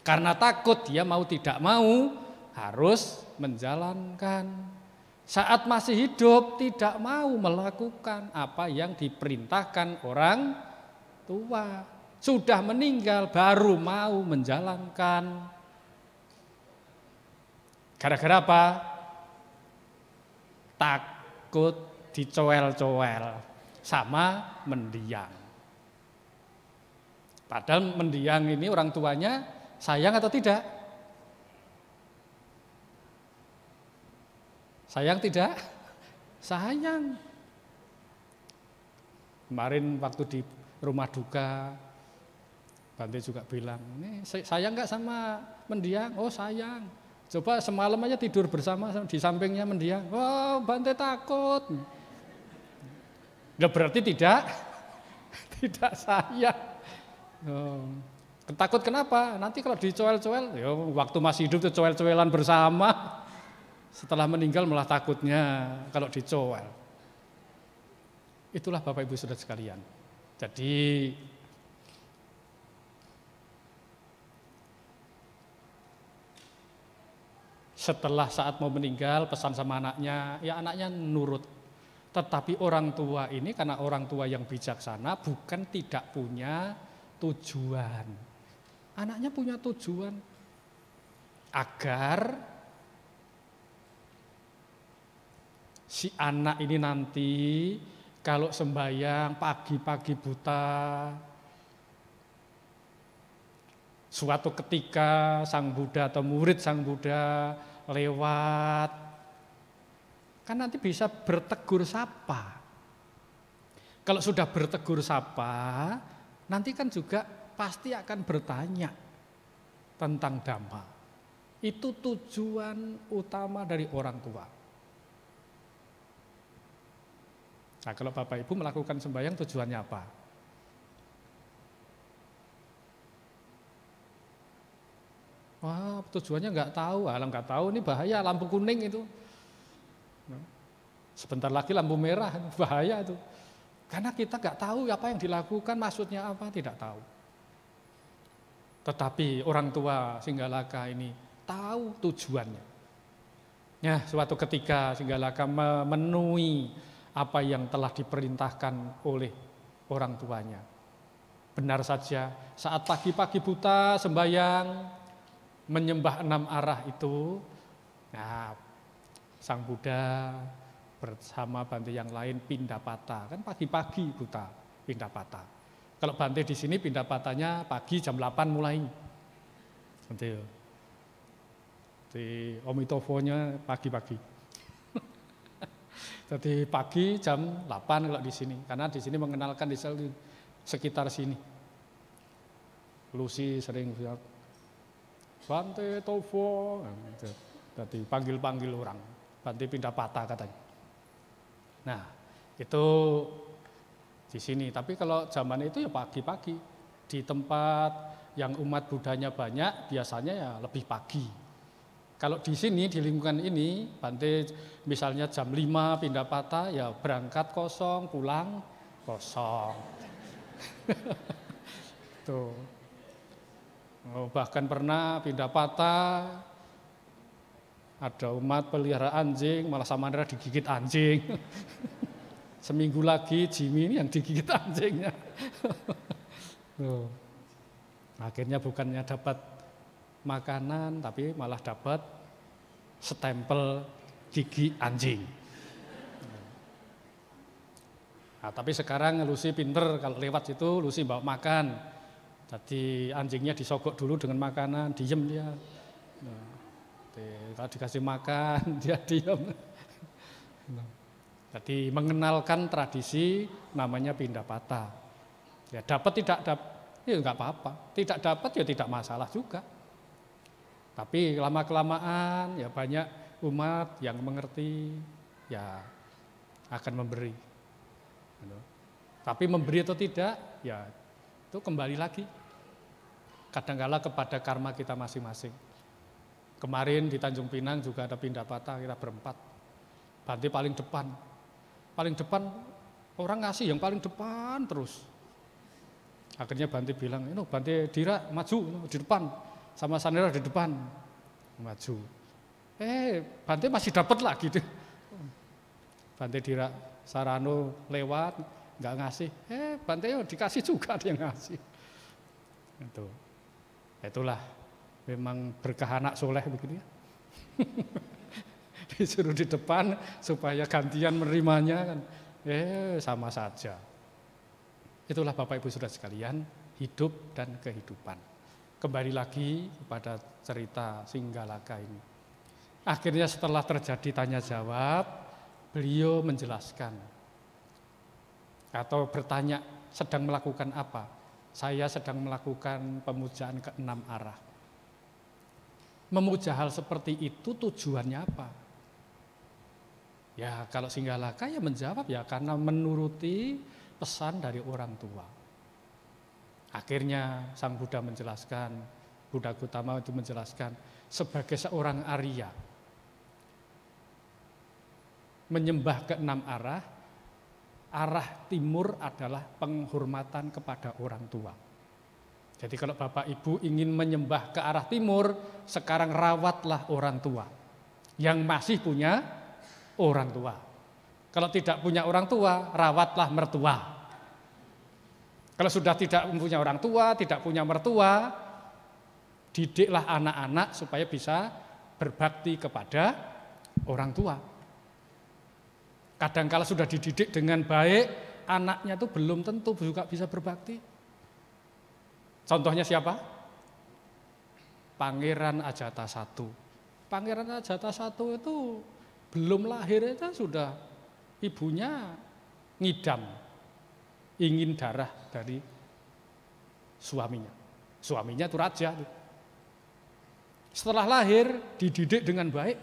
[SPEAKER 1] Karena takut dia mau tidak mau harus menjalankan. Saat masih hidup tidak mau melakukan apa yang diperintahkan orang tua. Sudah meninggal baru mau menjalankan. Gara-gara apa? Takut dicowel-cowel sama mendiang. Padahal mendiang ini orang tuanya sayang atau tidak? Sayang tidak? Sayang. Kemarin waktu di rumah duka, Bante juga bilang, ini sayang nggak sama mendiang? Oh sayang. Coba semalam aja tidur bersama di sampingnya mendiang. Oh Bante takut. Nggak berarti tidak sayang. Oh. Takut kenapa? Nanti kalau dicoel-coel, ya waktu masih hidup tuh coel-coelan bersama. Setelah meninggal malah takutnya kalau dicoel. Itulah Bapak Ibu Saudara sekalian. Jadi setelah saat mau meninggal pesan sama anaknya, ya anaknya nurut. Tetapi orang tua ini karena orang tua yang bijaksana bukan tidak punya tujuan. Anaknya punya tujuan agar si anak ini nanti kalau sembahyang pagi-pagi buta, suatu ketika Sang Buddha atau murid Sang Buddha lewat, kan nanti bisa bertegur sapa. Kalau sudah bertegur sapa, nanti kan juga pasti akan bertanya tentang Dhamma. Itu tujuan utama dari orang tua. Nah, kalau Bapak Ibu melakukan sembahyang tujuannya apa? Wah, tujuannya nggak tahu. Alah nggak tahu, ini bahaya lampu kuning itu. Sebentar lagi lampu merah, bahaya itu. Karena kita nggak tahu apa yang dilakukan, maksudnya apa, tidak tahu. Tetapi orang tua Singgalaka ini tahu tujuannya. Ya, suatu ketika Singgalaka memenuhi apa yang telah diperintahkan oleh orang tuanya. Benar saja, saat pagi-pagi buta sembahyang, menyembah 6 arah itu, nah, Sang Buddha bersama Bante yang lain pindapata, kan pagi-pagi buta pindapata. Kalau Bante di sini pindapatanya pagi jam 8 mulai. Nanti di Omitofonya pagi-pagi. Jadi pagi jam 8 kalau di sini, karena di sini mengenalkan di sekitar sini. Lucy sering bilang, Bante Tofo, jadi panggil-panggil orang, Bante pindapata katanya. Nah, itu di sini. Tapi kalau zaman itu ya pagi-pagi, di tempat yang umat Buddhanya banyak, biasanya ya lebih pagi. Kalau di sini, di lingkungan ini, Bante misalnya jam 5 pindapata, ya berangkat kosong, pulang kosong. Tuh. Oh, bahkan pernah pindapata, ada umat pelihara anjing, malah Samanera digigit anjing. Seminggu lagi Jimmy ini yang digigit anjingnya. Tuh. Akhirnya bukannya dapat makanan, tapi malah dapat stempel gigi anjing. Nah, tapi sekarang Lucy pinter, kalau lewat situ Lucy bawa makan. Jadi anjingnya disogok dulu dengan makanan, diem dia. Nah, kalau dikasih makan, dia diem. Jadi mengenalkan tradisi namanya pindapata. Ya dapat tidak dapat, ya nggak apa-apa. Tidak dapat ya tidak masalah juga. Tapi lama-kelamaan ya banyak umat yang mengerti, ya akan memberi. Tapi memberi atau tidak, ya itu kembali lagi. Kadangkala kepada karma kita masing-masing. Kemarin di Tanjung Pinang juga ada pindapata, kita berempat. Bante paling depan. Paling depan, orang ngasih yang paling depan terus. Akhirnya Bante bilang, Bante Dira maju di depan, sama Sanera di depan, maju. Bante masih dapat lagi deh. Bante Dira Sarano lewat, nggak ngasih. Bante dikasih juga dia ngasih. Itulah memang berkah anak soleh begitu ya. Disuruh di depan supaya gantian menerimanya kan, sama saja. Itulah Bapak Ibu Saudara sekalian, hidup dan kehidupan. Kembali lagi kepada cerita Singgalaka ini. Akhirnya setelah terjadi tanya jawab, beliau menjelaskan atau bertanya sedang melakukan apa. saya sedang melakukan pemujaan ke 6 arah. Memuja hal seperti itu tujuannya apa? Ya kalau Singgalaka ya menjawab ya karena menuruti pesan dari orang tua. Akhirnya Sang Buddha menjelaskan, Buddha Gautama itu menjelaskan sebagai seorang Arya, menyembah ke 6 arah, arah timur adalah penghormatan kepada orang tua. Jadi kalau Bapak Ibu ingin menyembah ke arah timur, sekarang rawatlah orang tua yang masih punya orang tua. Kalau tidak punya orang tua, rawatlah mertua. Kalau sudah tidak punya orang tua, tidak punya mertua, didiklah anak-anak supaya bisa berbakti kepada orang tua. Kadang kala sudah dididik dengan baik, anaknya itu belum tentu juga bisa berbakti. Contohnya siapa? Pangeran Ajatasattu. Pangeran Ajatasattu itu belum lahir itu sudah ibunya ngidam, ingin darah dari suaminya. Suaminya itu raja. Setelah lahir dididik dengan baik.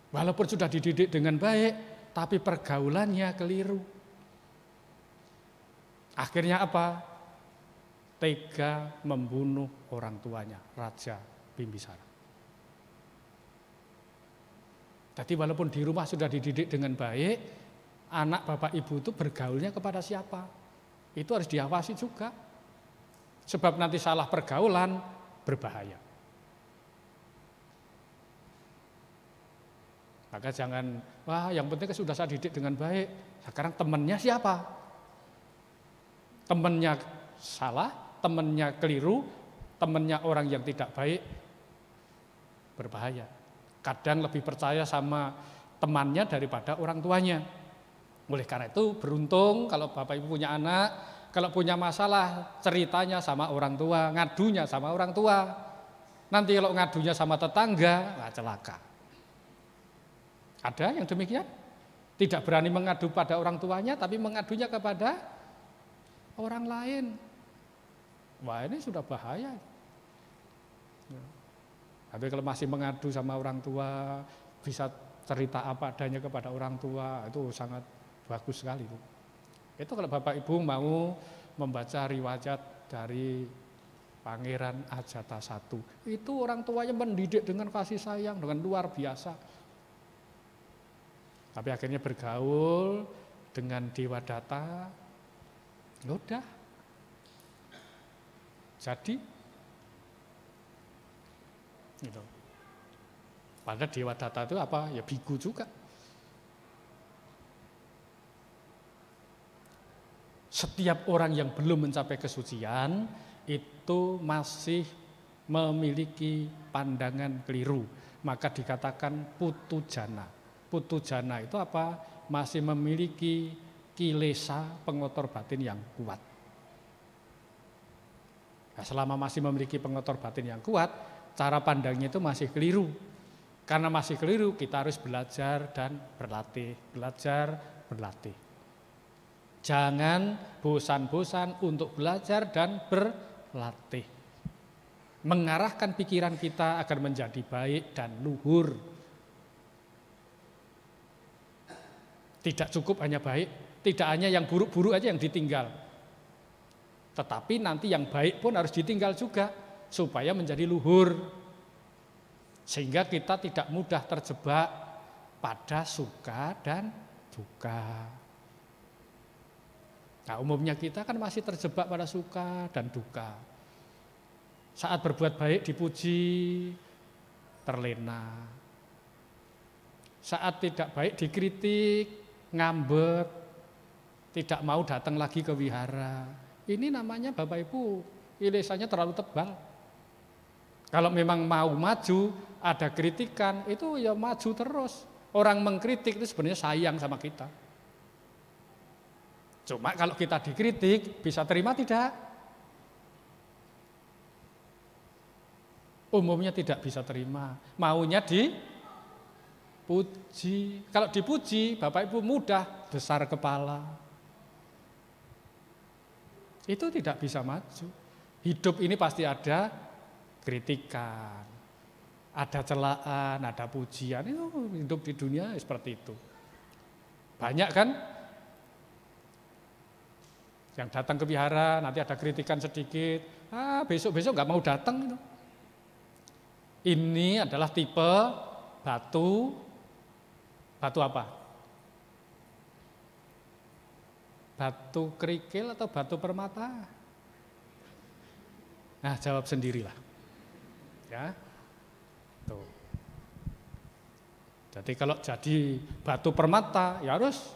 [SPEAKER 1] Walaupun sudah dididik dengan baik, tapi pergaulannya keliru. Akhirnya apa? Tega membunuh orang tuanya, Raja Bimbisara. Jadi walaupun di rumah sudah dididik dengan baik, anak bapak ibu itu bergaulnya kepada siapa? Itu harus diawasi juga. Sebab nanti salah pergaulan berbahaya. Maka jangan, wah yang penting sudah saya didik dengan baik. Sekarang temannya siapa? Temannya salah, temannya keliru, temannya orang yang tidak baik, berbahaya. Kadang lebih percaya sama temannya daripada orang tuanya. Oleh karena itu beruntung kalau bapak ibu punya anak, kalau punya masalah ceritanya sama orang tua, ngadunya sama orang tua. Nanti kalau ngadunya sama tetangga, nah celaka. Ada yang demikian? Tidak berani mengadu pada orang tuanya, tapi mengadunya kepada orang lain. Wah ini sudah bahaya. Tapi kalau masih mengadu sama orang tua, bisa cerita apa adanya kepada orang tua, itu sangat bagus sekali. Itu kalau Bapak Ibu mau membaca riwayat dari Pangeran Ajatasattu, itu orang tuanya mendidik dengan kasih sayang, dengan luar biasa. Tapi akhirnya bergaul dengan Dewadatta, udah. Jadi gitu. Padahal Dewadatta itu apa? Ya biku juga. Setiap orang yang belum mencapai kesucian itu masih memiliki pandangan keliru. Maka dikatakan putujana. Putujana itu apa? Masih memiliki kilesa pengotor batin yang kuat. Nah, selama masih memiliki pengotor batin yang kuat, cara pandangnya itu masih keliru. Karena masih keliru, kita harus belajar dan berlatih. Belajar, berlatih. Jangan bosan-bosan untuk belajar dan berlatih. Mengarahkan pikiran kita agar menjadi baik dan luhur. Tidak cukup hanya baik, tidak hanya yang buruk-buruk aja yang ditinggal. Tetapi nanti yang baik pun harus ditinggal juga, supaya menjadi luhur. Sehingga kita tidak mudah terjebak pada suka dan duka. Nah umumnya kita kan masih terjebak pada suka dan duka. Saat berbuat baik dipuji, terlena. Saat tidak baik dikritik, ngambek, tidak mau datang lagi ke wihara. Ini namanya Bapak Ibu, ilesanya terlalu tebal. Kalau memang mau maju, ada kritikan, itu ya maju terus. Orang mengkritik itu sebenarnya sayang sama kita. Cuma kalau kita dikritik, bisa terima tidak? Umumnya tidak bisa terima. Maunya dipuji. Kalau dipuji, Bapak Ibu mudah besar kepala. itu tidak bisa maju. Hidup ini pasti ada kritikan, ada celaan, ada pujian. Itu hidup di dunia seperti itu. Banyak kan yang datang ke wihara, nanti ada kritikan sedikit, besok-besok nggak mau datang. Itu. Ini adalah tipe batu apa? Batu kerikil atau batu permata? Nah, jawab sendirilah. Ya. Tuh. Jadi kalau jadi batu permata ya harus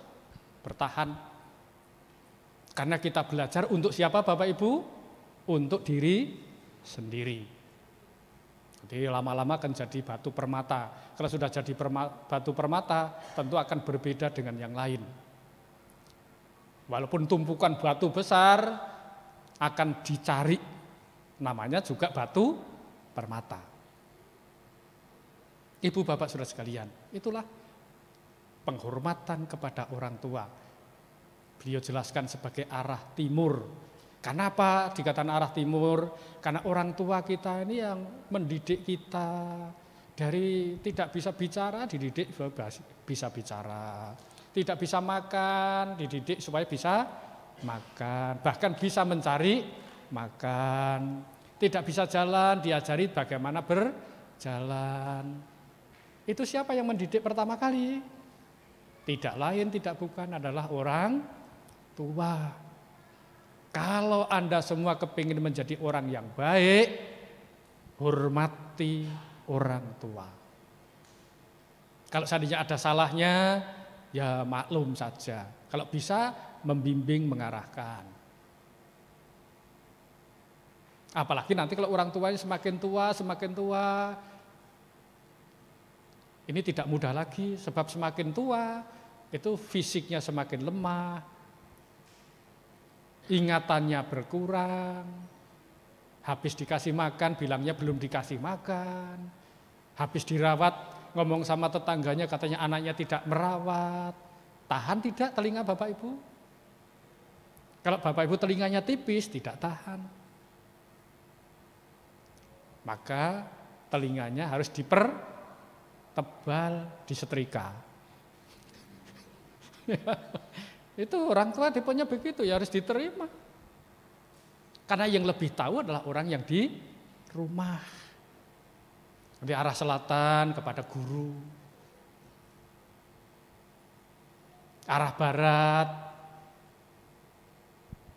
[SPEAKER 1] bertahan. Karena kita belajar untuk siapa Bapak Ibu? Untuk diri sendiri. Jadi lama-lama akan jadi batu permata. Kalau sudah jadi batu permata, tentu akan berbeda dengan yang lain. Walaupun tumpukan batu besar akan dicari, namanya juga batu permata. Ibu bapak saudara sekalian, itulah penghormatan kepada orang tua. Beliau jelaskan sebagai arah timur. Kenapa dikatakan arah timur? Karena orang tua kita ini yang mendidik kita. Dari tidak bisa bicara, dididik bisa bicara. Tidak bisa makan, dididik supaya bisa makan. Bahkan bisa mencari makan. Tidak bisa jalan, diajari bagaimana berjalan. Itu siapa yang mendidik pertama kali? Tidak lain, tidak bukan adalah orang tua. Kalau Anda semua kepingin menjadi orang yang baik, hormati orang tua. Kalau seandainya ada salahnya, ya maklum saja. Kalau bisa membimbing, mengarahkan. Apalagi nanti kalau orang tuanya semakin tua, ini tidak mudah lagi. Sebab semakin tua, itu fisiknya semakin lemah, ingatannya berkurang, habis dikasih makan bilangnya belum dikasih makan, habis dirawat ngomong sama tetangganya katanya anaknya tidak merawat. Tahan tidak telinga Bapak Ibu? Kalau Bapak Ibu telinganya tipis tidak tahan. Maka telinganya harus dipertebal, disetrika. Itu orang tua tipenya begitu, ya harus diterima. Karena yang lebih tahu adalah orang yang di rumah. Di arah selatan kepada guru. Arah barat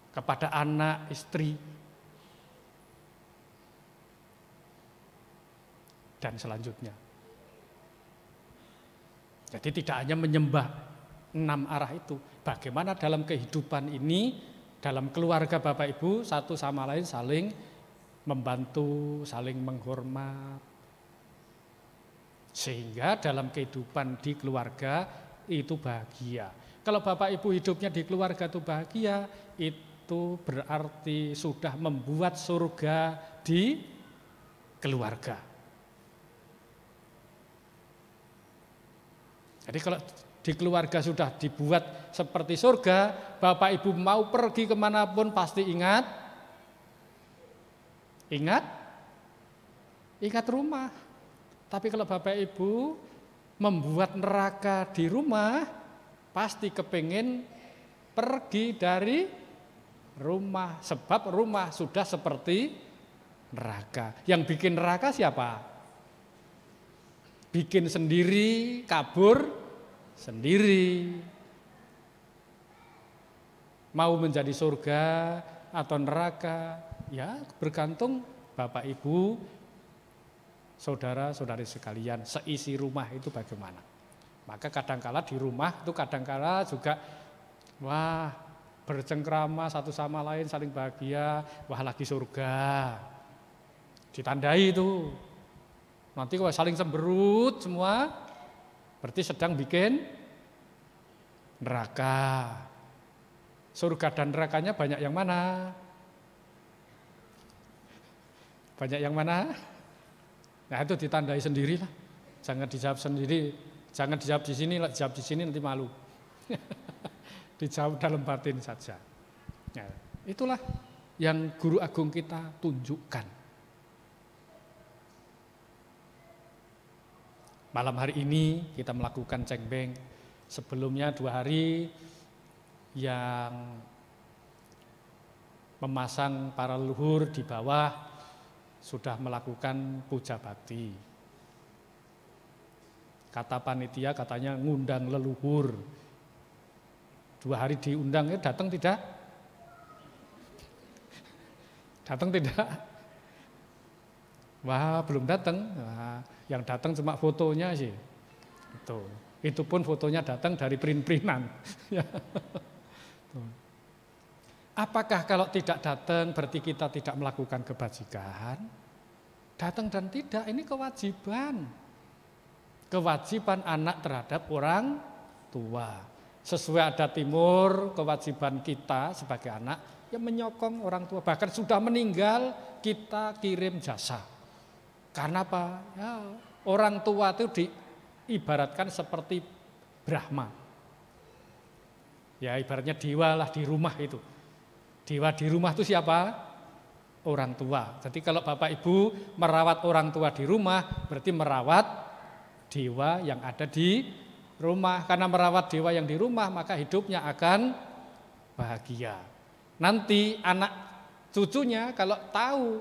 [SPEAKER 1] kepada anak, istri. Dan selanjutnya. Jadi tidak hanya menyembah 6 arah itu. Bagaimana dalam kehidupan ini, dalam keluarga Bapak Ibu, satu sama lain saling membantu, saling menghormat. Sehingga dalam kehidupan di keluarga itu bahagia. Kalau Bapak Ibu hidupnya di keluarga itu bahagia, itu berarti sudah membuat surga di keluarga. Jadi kalau di keluarga sudah dibuat seperti surga, Bapak Ibu mau pergi kemanapun pasti ingat rumah. Tapi kalau Bapak Ibu membuat neraka di rumah, pasti kepingin pergi dari rumah. Sebab rumah sudah seperti neraka. Yang bikin neraka siapa? Bikin sendiri, kabur sendiri. Mau menjadi surga atau neraka, ya bergantung Bapak Ibu, saudara-saudari sekalian, seisi rumah itu bagaimana. Maka kadangkala di rumah itu kadangkala juga bercengkrama satu sama lain, saling bahagia, lagi surga. Ditandai itu. Nanti kalau saling cemberut semua, berarti sedang bikin neraka. Surga dan nerakanya banyak yang mana? Banyak yang mana? Nah itu ditandai sendiri lah. Jangan dijawab sendiri, jangan dijawab di sini, dijawab di sini nanti malu. Dijawab dalam batin saja. Ya. Itulah yang guru agung kita tunjukkan. Malam hari ini kita melakukan cengbeng. Sebelumnya 2 hari yang memasang para leluhur di bawah sudah melakukan puja bakti. Kata panitia katanya ngundang leluhur. 2 hari diundang, datang tidak? Datang tidak? Wah, belum datang. Nah, yang datang cuma fotonya sih. Itu pun fotonya datang dari print-printan. Apakah kalau tidak datang berarti kita tidak melakukan kebajikan? Datang dan tidak, ini kewajiban. Kewajiban anak terhadap orang tua. Sesuai adat timur, kewajiban kita sebagai anak yang menyokong orang tua. Bahkan sudah meninggal kita kirim jasa. Karena apa? Ya, orang tua itu diibaratkan seperti Brahma. Ya ibaratnya dewa lah di rumah itu. Dewa di rumah itu siapa? Orang tua. Jadi kalau Bapak Ibu merawat orang tua di rumah, berarti merawat dewa yang ada di rumah. Karena merawat dewa yang di rumah, maka hidupnya akan bahagia. Nanti anak cucunya kalau tahu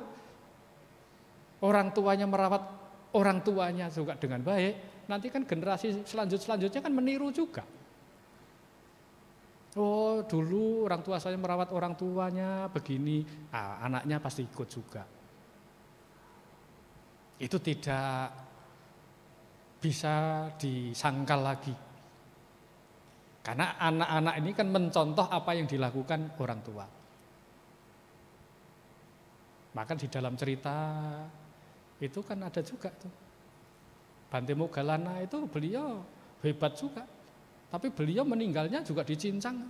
[SPEAKER 1] orang tuanya merawat orang tuanya juga dengan baik, nanti kan generasi selanjutnya kan meniru juga. Oh dulu orang tua saya merawat orang tuanya begini, anaknya pasti ikut juga. Itu tidak bisa disangkal lagi. Karena anak-anak ini kan mencontoh apa yang dilakukan orang tua. Maka di dalam cerita itu kan ada juga tuh. Bante Moggallana itu beliau hebat juga. Tapi beliau meninggalnya juga dicincang.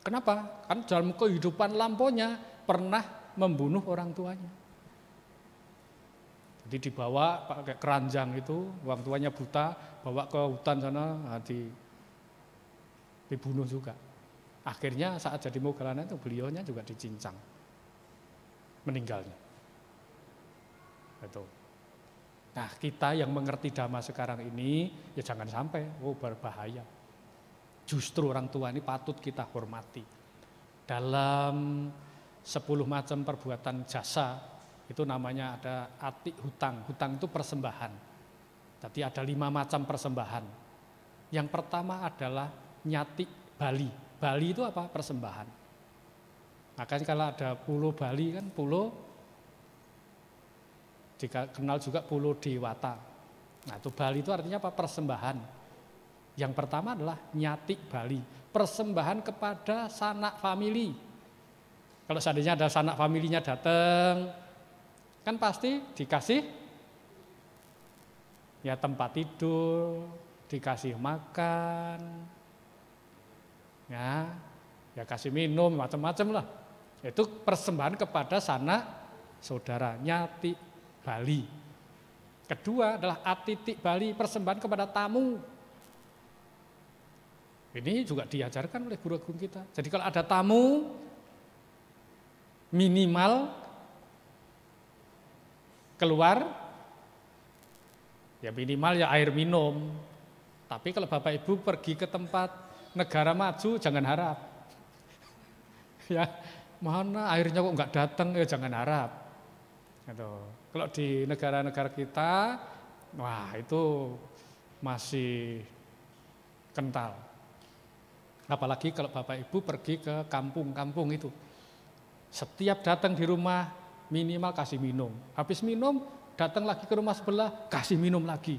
[SPEAKER 1] Kenapa? Kan dalam kehidupan lampaunya pernah membunuh orang tuanya. Jadi dibawa pakai keranjang itu, orang tuanya buta, bawa ke hutan sana, dibunuh juga. Akhirnya saat jadi Moggallana itu beliaunya juga dicincang. Meninggalnya. Itu. Nah kita yang mengerti Dhamma sekarang ini ya jangan sampai berbahaya. Justru orang tua ini patut kita hormati. Dalam 10 macam perbuatan jasa itu namanya ada ati hutang. Hutang itu persembahan. Jadi ada 5 macam persembahan. Yang pertama adalah nyati bali. Bali itu apa? Persembahan. Makanya kalau ada pulau Bali kan pulau dikenal juga pulau Dewata. Nah itu Bali itu artinya apa? Persembahan. Yang pertama adalah nyati Bali. Persembahan kepada sanak famili. Kalau seandainya ada sanak familinya datang, kan pasti dikasih ya tempat tidur, dikasih makan, ya kasih minum, macam-macam lah. Itu persembahan kepada sanak saudara, nyati Bali. Kedua adalah atitik Bali, persembahan kepada tamu. Ini juga diajarkan oleh guru agung kita. Jadi kalau ada tamu, minimal keluar, ya minimal ya air minum. Tapi kalau Bapak Ibu pergi ke tempat negara maju, jangan harap. Ya, mana airnya kok nggak datang, ya jangan harap. Gitu. Kalau di negara-negara kita, wah itu masih kental. Apalagi kalau Bapak Ibu pergi ke kampung-kampung itu. Setiap datang di rumah minimal kasih minum. Habis minum datang lagi ke rumah sebelah kasih minum lagi.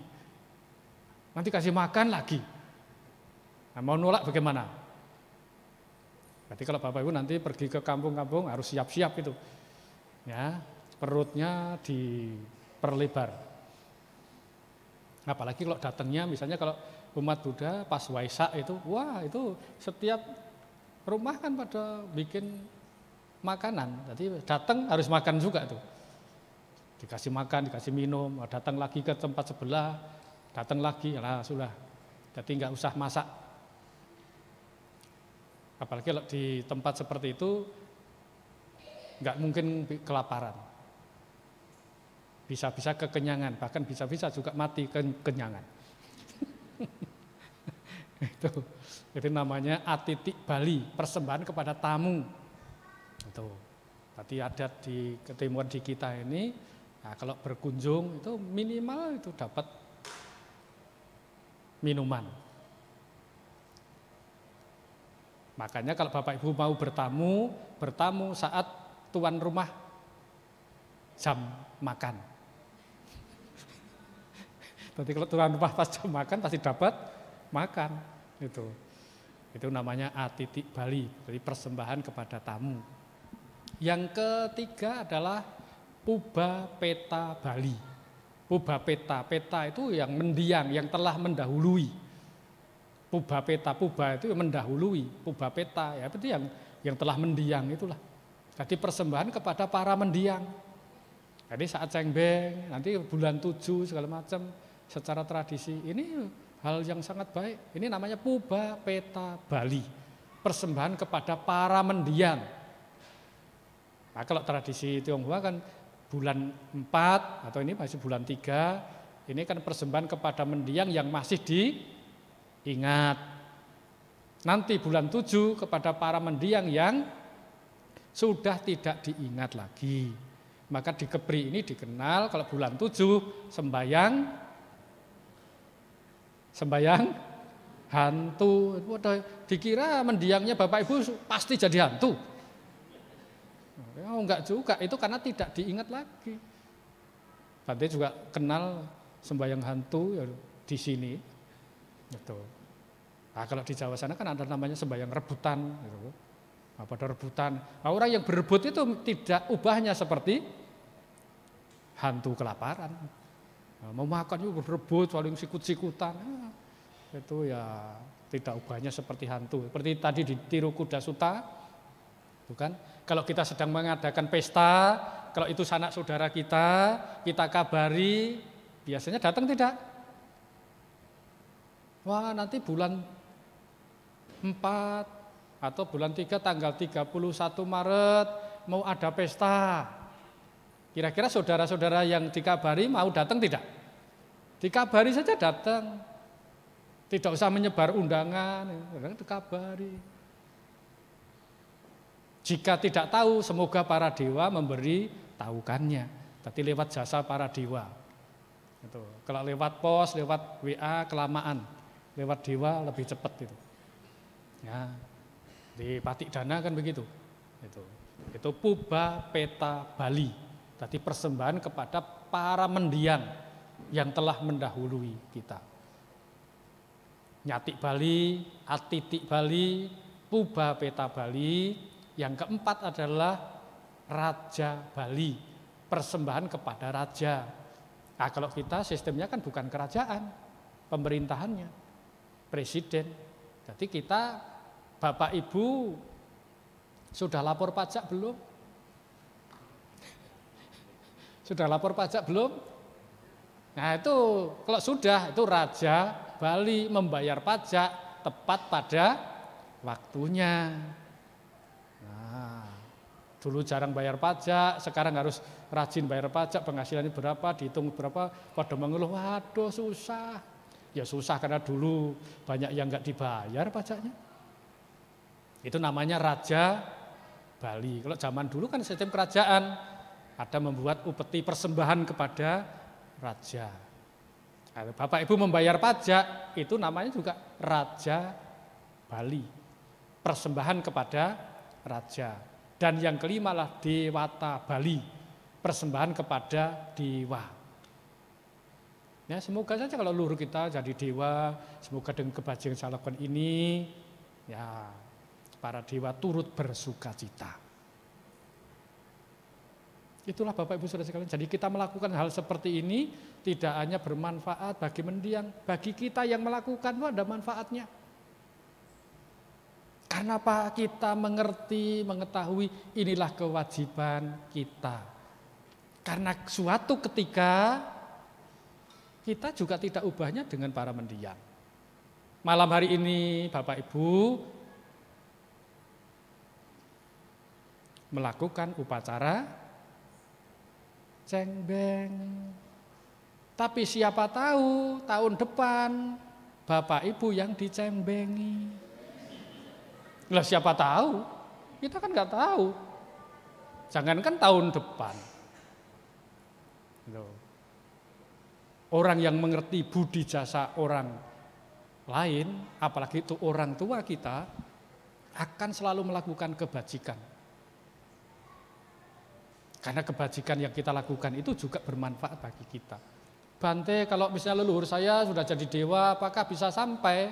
[SPEAKER 1] Nanti kasih makan lagi. Nah, mau nolak bagaimana? Berarti kalau Bapak Ibu nanti pergi ke kampung-kampung harus siap-siap itu. Ya, perutnya diperlebar. Apalagi kalau datangnya misalnya kalau umat Buddha pas Waisak itu, wah itu setiap rumah kan pada bikin makanan. Jadi datang harus makan juga tuh. Dikasih makan, dikasih minum, datang lagi ke tempat sebelah, datang lagi, lah sudah. Jadi nggak usah masak. Apalagi kalau di tempat seperti itu nggak mungkin kelaparan. Bisa-bisa kekenyangan, bahkan bisa-bisa juga mati kekenyangan. Itu namanya atitik Bali, persembahan kepada tamu. Itu. Tadi adat di ketimuan di kita ini, nah kalau berkunjung itu minimal itu dapat minuman. Makanya kalau Bapak Ibu mau bertamu saat tuan rumah jam makan. Nanti kalau tuan rumah pas jam makan pasti dapat makan. Itu namanya atitik Bali, jadi persembahan kepada tamu. Yang ketiga adalah puba peta Bali. Puba peta itu yang mendiang, yang telah mendahului. Puba itu yang mendahului, puba peta ya itu yang telah mendiang itulah. Jadi persembahan kepada para mendiang. Jadi saat cengbeng, nanti bulan 7 segala macam secara tradisi ini hal yang sangat baik. Ini namanya puba peta Bali. Persembahan kepada para mendiang. Nah, kalau tradisi Tionghoa kan bulan 4 atau ini masih bulan 3, ini kan persembahan kepada mendiang yang masih diingat. Nanti bulan 7 kepada para mendiang yang sudah tidak diingat lagi. Maka di Kepri ini dikenal kalau bulan 7 sembayang hantu. Dikira mendiangnya Bapak Ibu pasti jadi hantu. Oh, enggak juga, itu karena tidak diingat lagi. Bante juga kenal sembahyang hantu ya, di sini. Gitu. Nah, kalau di Jawa sana kan ada namanya sembahyang rebutan. Gitu. Nah, pada rebutan, nah, orang yang berebut itu tidak ubahnya seperti hantu kelaparan. Nah, mau makan juga berebut, saling sikut-sikutan. Nah, itu ya tidak ubahnya seperti hantu. Seperti tadi di Tiru Kuda Suta, bukan? Kalau kita sedang mengadakan pesta, kalau itu sanak saudara kita kabari, biasanya datang tidak? Wah, nanti bulan 4 atau bulan 3 tanggal 31 Maret mau ada pesta. Kira-kira saudara-saudara yang dikabari mau datang tidak? Dikabari saja datang. Tidak usah menyebar undangan, dikabari. Jika tidak tahu, semoga para dewa memberi tahukannya. Tapi lewat jasa para dewa. Itu. Kalau lewat pos, lewat WA kelamaan, lewat dewa lebih cepat itu. Ya, di Patik Dana kan begitu. Itu puba peta Bali. Tadi persembahan kepada para mendiang yang telah mendahului kita. Nyatik Bali, atitik Bali, puba peta Bali. Yang keempat adalah Raja Bali, persembahan kepada raja. Nah, kalau kita sistemnya kan bukan kerajaan, pemerintahannya, presiden. Jadi kita, Bapak Ibu, sudah lapor pajak belum? Sudah lapor pajak belum? Nah itu, kalau sudah, itu Raja Bali membayar pajak tepat pada waktunya. Dulu jarang bayar pajak, sekarang harus rajin bayar pajak, penghasilannya berapa, dihitung berapa, pada mengeluh, waduh susah. Ya susah karena dulu banyak yang enggak dibayar pajaknya. Itu namanya Raja Bali. Kalau zaman dulu kan sistem kerajaan, ada membuat upeti persembahan kepada raja. Nah, Bapak Ibu membayar pajak, itu namanya juga Raja Bali. Persembahan kepada raja. Dan yang kelima lah Dewata Bali, persembahan kepada dewa. Ya, semoga saja kalau luhur kita jadi dewa, semoga dengan kebajikan saya lakukan ini, ya para dewa turut bersukacita. Itulah Bapak Ibu Saudara sekalian. Jadi kita melakukan hal seperti ini tidak hanya bermanfaat bagi mendiang, bagi kita yang melakukan itu ada manfaatnya. Karena apa? Kita mengerti, mengetahui inilah kewajiban kita. Karena suatu ketika kita juga tidak ubahnya dengan para mendiang. Malam hari ini Bapak Ibu,
[SPEAKER 5] melakukan upacara cengbeng. Tapi siapa tahu tahun depan Bapak Ibu yang dicembengi. Lah siapa tahu? Kita kan nggak tahu. Jangankan tahun depan. Loh. Orang yang mengerti budi jasa orang lain, apalagi itu orang tua kita, akan selalu melakukan kebajikan. Karena kebajikan yang kita lakukan itu juga bermanfaat bagi kita. Bante, kalau misalnya leluhur saya sudah jadi dewa, apakah bisa sampai?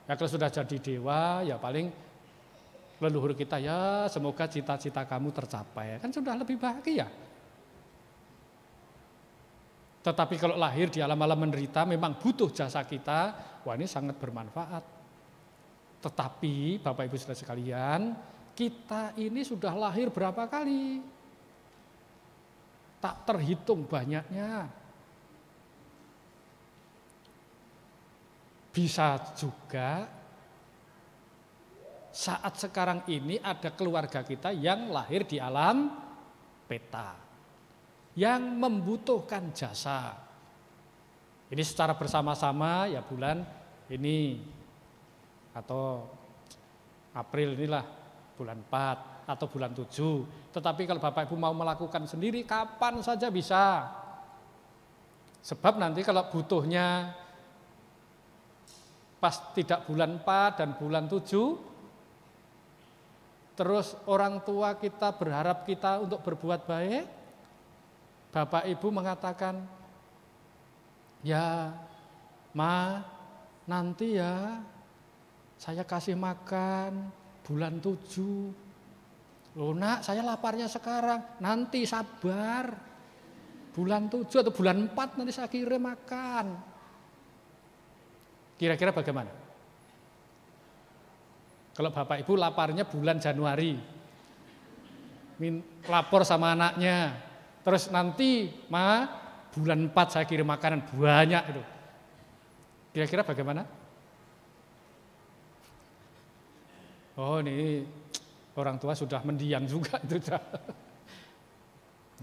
[SPEAKER 5] Ya kalau sudah jadi dewa, ya paling leluhur kita ya semoga cita-cita kamu tercapai. Kan sudah lebih bahagia. Tetapi kalau lahir di alam-alam menderita memang butuh jasa kita, wah ini sangat bermanfaat. Tetapi Bapak Ibu Saudara sekalian, kita ini sudah lahir berapa kali? Tak terhitung banyaknya. Bisa juga saat sekarang ini ada keluarga kita yang lahir di alam peta, yang membutuhkan jasa. Ini secara bersama-sama ya bulan ini atau April inilah bulan 4 atau bulan 7. Tetapi kalau Bapak Ibu mau melakukan sendiri kapan saja bisa. Sebab nanti kalau butuhnya pas tidak bulan 4 dan bulan 7, terus orang tua kita berharap kita untuk berbuat baik, Bapak Ibu mengatakan, ya Ma, nanti ya saya kasih makan bulan 7. Loh nak, saya laparnya sekarang, nanti sabar. Bulan 7 atau bulan 4 nanti saya kirim makan. Kira-kira bagaimana? Kalau Bapak Ibu laparnya bulan Januari, lapor sama anaknya, terus nanti Ma bulan 4 saya kirim makanan banyak itu. Kira-kira bagaimana? Oh ini orang tua sudah mendiang juga itu.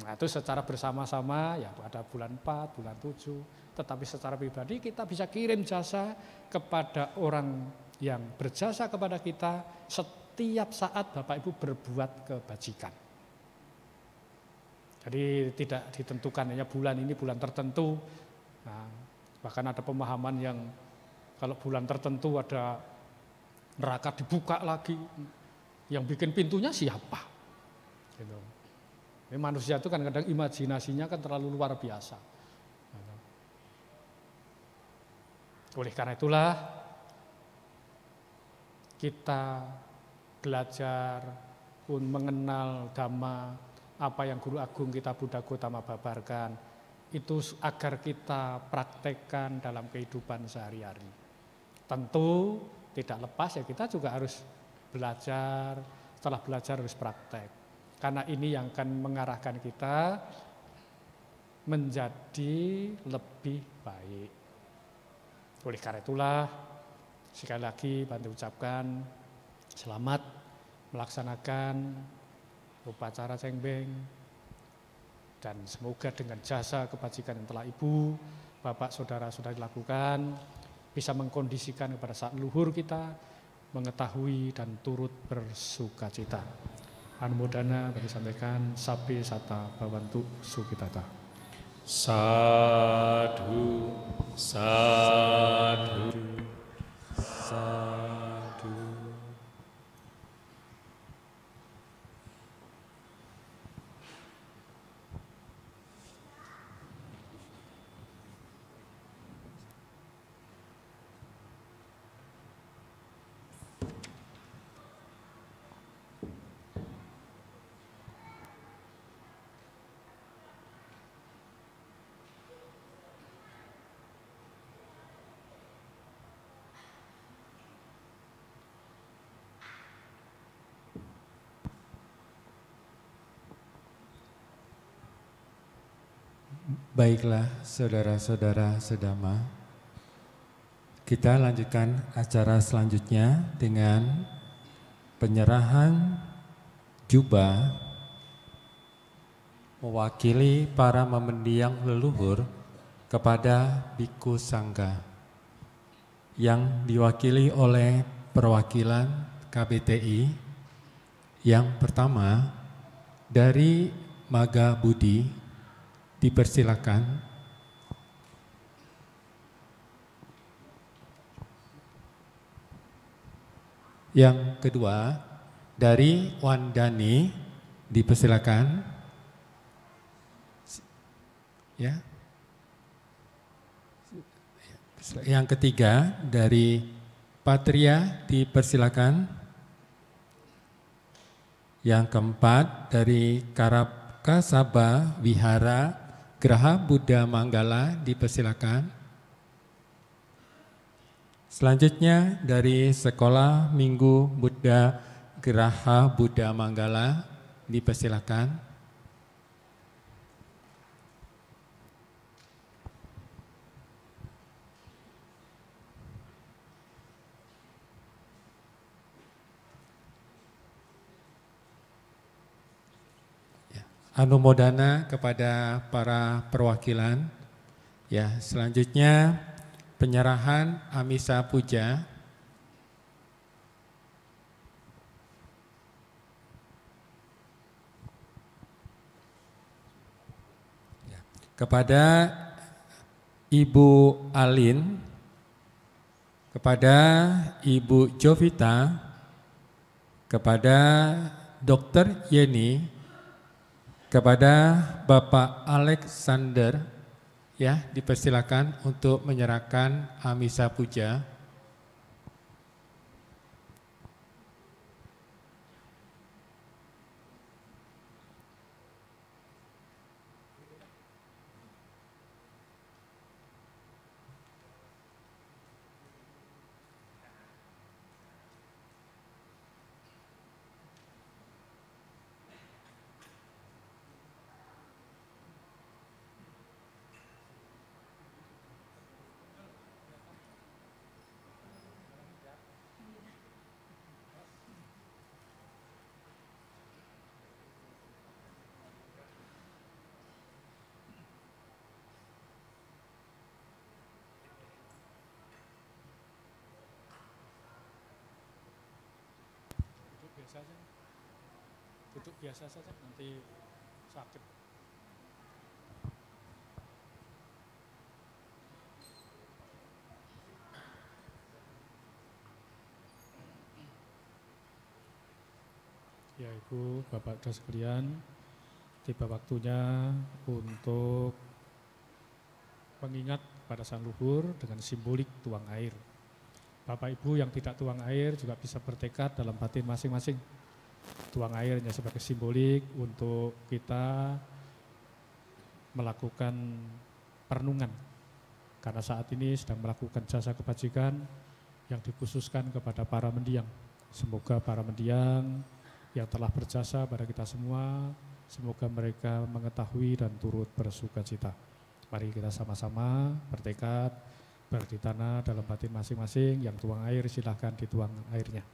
[SPEAKER 5] Nah itu secara bersama-sama ya ada bulan 4, bulan 7. Tetapi secara pribadi kita bisa kirim jasa kepada orang yang berjasa kepada kita setiap saat Bapak Ibu berbuat kebajikan. Jadi tidak ditentukan hanya bulan ini bulan tertentu. Nah, bahkan ada pemahaman yang kalau bulan tertentu ada neraka dibuka lagi, yang bikin pintunya siapa? Gitu. Ini manusia itu kan kadang imajinasinya kan terlalu luar biasa. Oleh karena itulah kita belajar pun mengenal Dhamma, apa yang Guru Agung kita Buddha Gautama babarkan, itu agar kita praktekkan dalam kehidupan sehari-hari. Tentu tidak lepas ya kita juga harus belajar, setelah belajar harus praktek. Karena ini yang akan mengarahkan kita menjadi lebih baik. Oleh karena itulah sekali lagi Bante ucapkan selamat melaksanakan upacara cengbeng dan semoga dengan jasa kebajikan yang telah Ibu, Bapak, Saudara sudah dilakukan bisa mengkondisikan kepada saat luhur kita mengetahui dan turut bersukacita. Anumodana bagi sampaikan Sapi Sata Bhavantu Sukhitata.
[SPEAKER 2] Sadhu, sadhu,
[SPEAKER 3] Sadhu.
[SPEAKER 4] Baiklah saudara-saudara sedama, kita lanjutkan acara selanjutnya dengan penyerahan jubah mewakili para memendiang leluhur kepada Biku Sangga yang diwakili oleh perwakilan KBTI. Yang pertama dari Maga Budi, dipersilakan. Yang kedua dari Wandani, dipersilakan. Ya. Yang ketiga dari Patria, dipersilakan. Yang keempat dari Karapka Sabha Wihara Geraha Buddha Manggala, dipersilakan. Selanjutnya dari Sekolah Minggu Buddha Geraha Buddha Manggala, dipersilakan. Anumodana kepada para perwakilan. Ya, selanjutnya penyerahan Amisa Puja. Ya, kepada Ibu Alin, kepada Ibu Jovita, kepada Dr. Yeni, kepada Bapak Alexander, ya, dipersilakan untuk menyerahkan Amisa Puja.
[SPEAKER 5] Duduk biasa saja, nanti sakit. Ya Ibu, Bapak dan sekalian, tiba waktunya untuk mengingat pada sang luhur dengan simbolik tuang air. Bapak Ibu yang tidak tuang air juga bisa bertekad dalam batin masing-masing. Tuang airnya sebagai simbolik untuk kita melakukan perenungan. Karena saat ini sedang melakukan jasa kebajikan yang dikhususkan kepada para mendiang. Semoga para mendiang yang telah berjasa pada kita semua, semoga mereka mengetahui dan turut bersukacita. Mari kita sama-sama bertekad, berditana dalam batin masing-masing. Yang tuang air silahkan dituang airnya.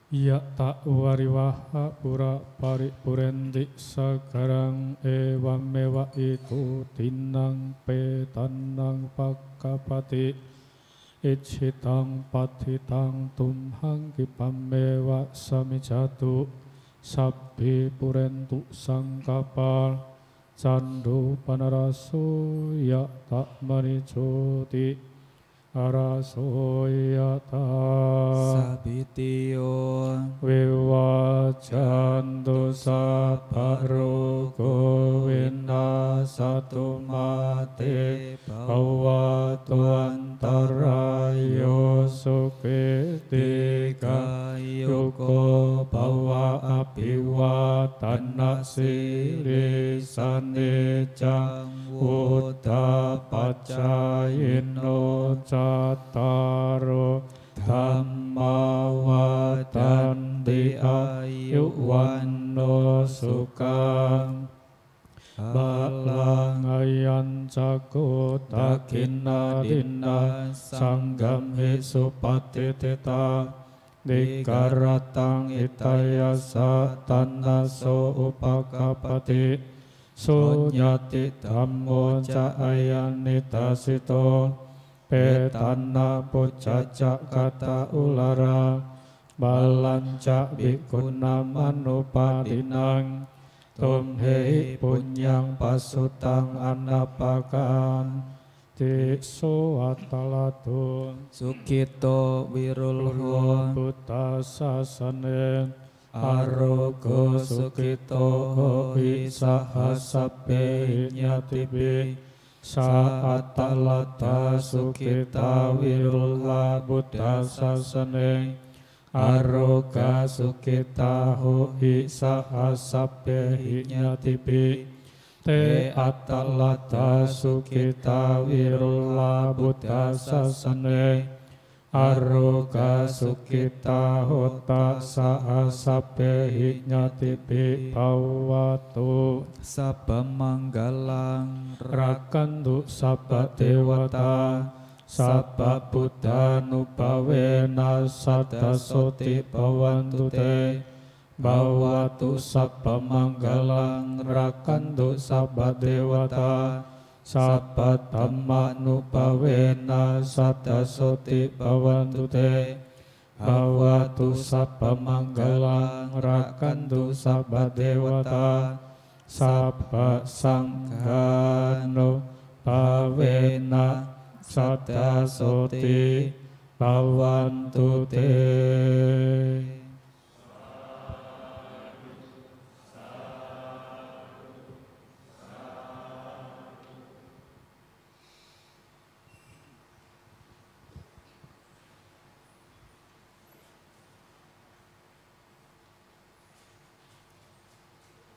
[SPEAKER 5] Ya tak wariwaha pura pari purendi sakarang ewa mewa itu tinang petanang pakapati ichitang patitang tumhang kipamewa samijatu sabbi purentu sangkapal candu panaraso ya tak manicoti araso yata
[SPEAKER 3] sabitiyo
[SPEAKER 5] viwajantu saparuko vinasatu mate bhavatu antarayo sukitika yuko bhava abhivatana siri sanicang uddapacayino Cattaro dhamma wadanti ayuwanno sukang balang ayan cakota kinadina sanggam hisupatitita
[SPEAKER 1] Dikaratang itayasa tannaso upakapati sunyati dhammo cayannitasito petanna pucaca kata ulara balanca bikuna manupadinang tumhei punyang pasutang anapakan Tikso atalatun
[SPEAKER 3] Sukito wirulhun
[SPEAKER 1] Buddha sasane
[SPEAKER 3] Arogo sukito hoi sahasape nyatibi Saatalata sukita wirulha Buddha sasane Aroga sukita hoi sahasape nyatibi Te atalata sukita wirula Buddha sasane Aroga sukita hota saasape hinyatipi bawatu Sabba manggalang
[SPEAKER 1] rakandu sabba dewata Sabba buddha nupawena sada soti bawantu te Bawatu sabba manggalang rakandu sabba dewata Sabba dhamma nupawena sada soti bawantu te Bawatu sabba manggalang rakandu sabba dewata Sabba sanggano pawena sada soti bawantu te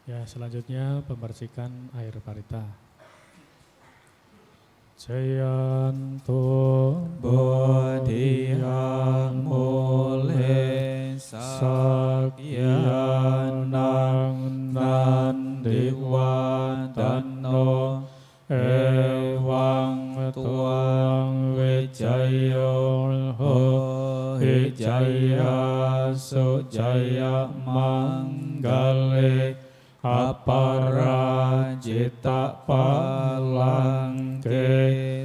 [SPEAKER 1] Ya, selanjutnya pembersihan air parita. Jayanto
[SPEAKER 3] bodhiyang mule sakyanang nandiwadano ewang tuang wijayo ho wijaya sujaya manggale aparajita palangke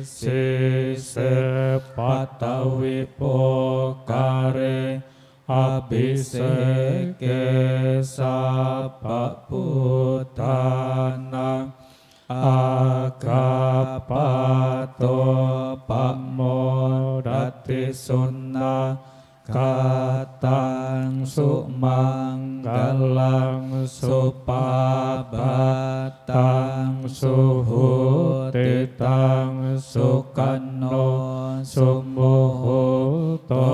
[SPEAKER 3] sise patawi pokare abiseke sapaputana agapato pamodati sunna katang sumanggalang supabatang suhutitang sukano sumuhuto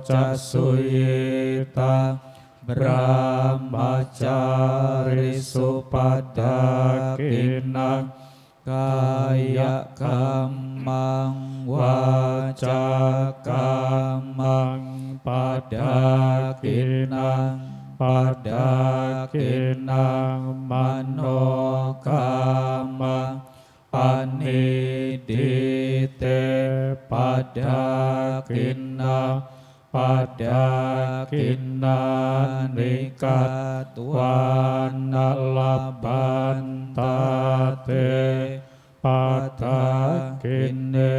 [SPEAKER 3] casuyita brahmacari supadakinang kaya kamang waca kamang padakinang manokama anidite padakina nikatwana labantate padakine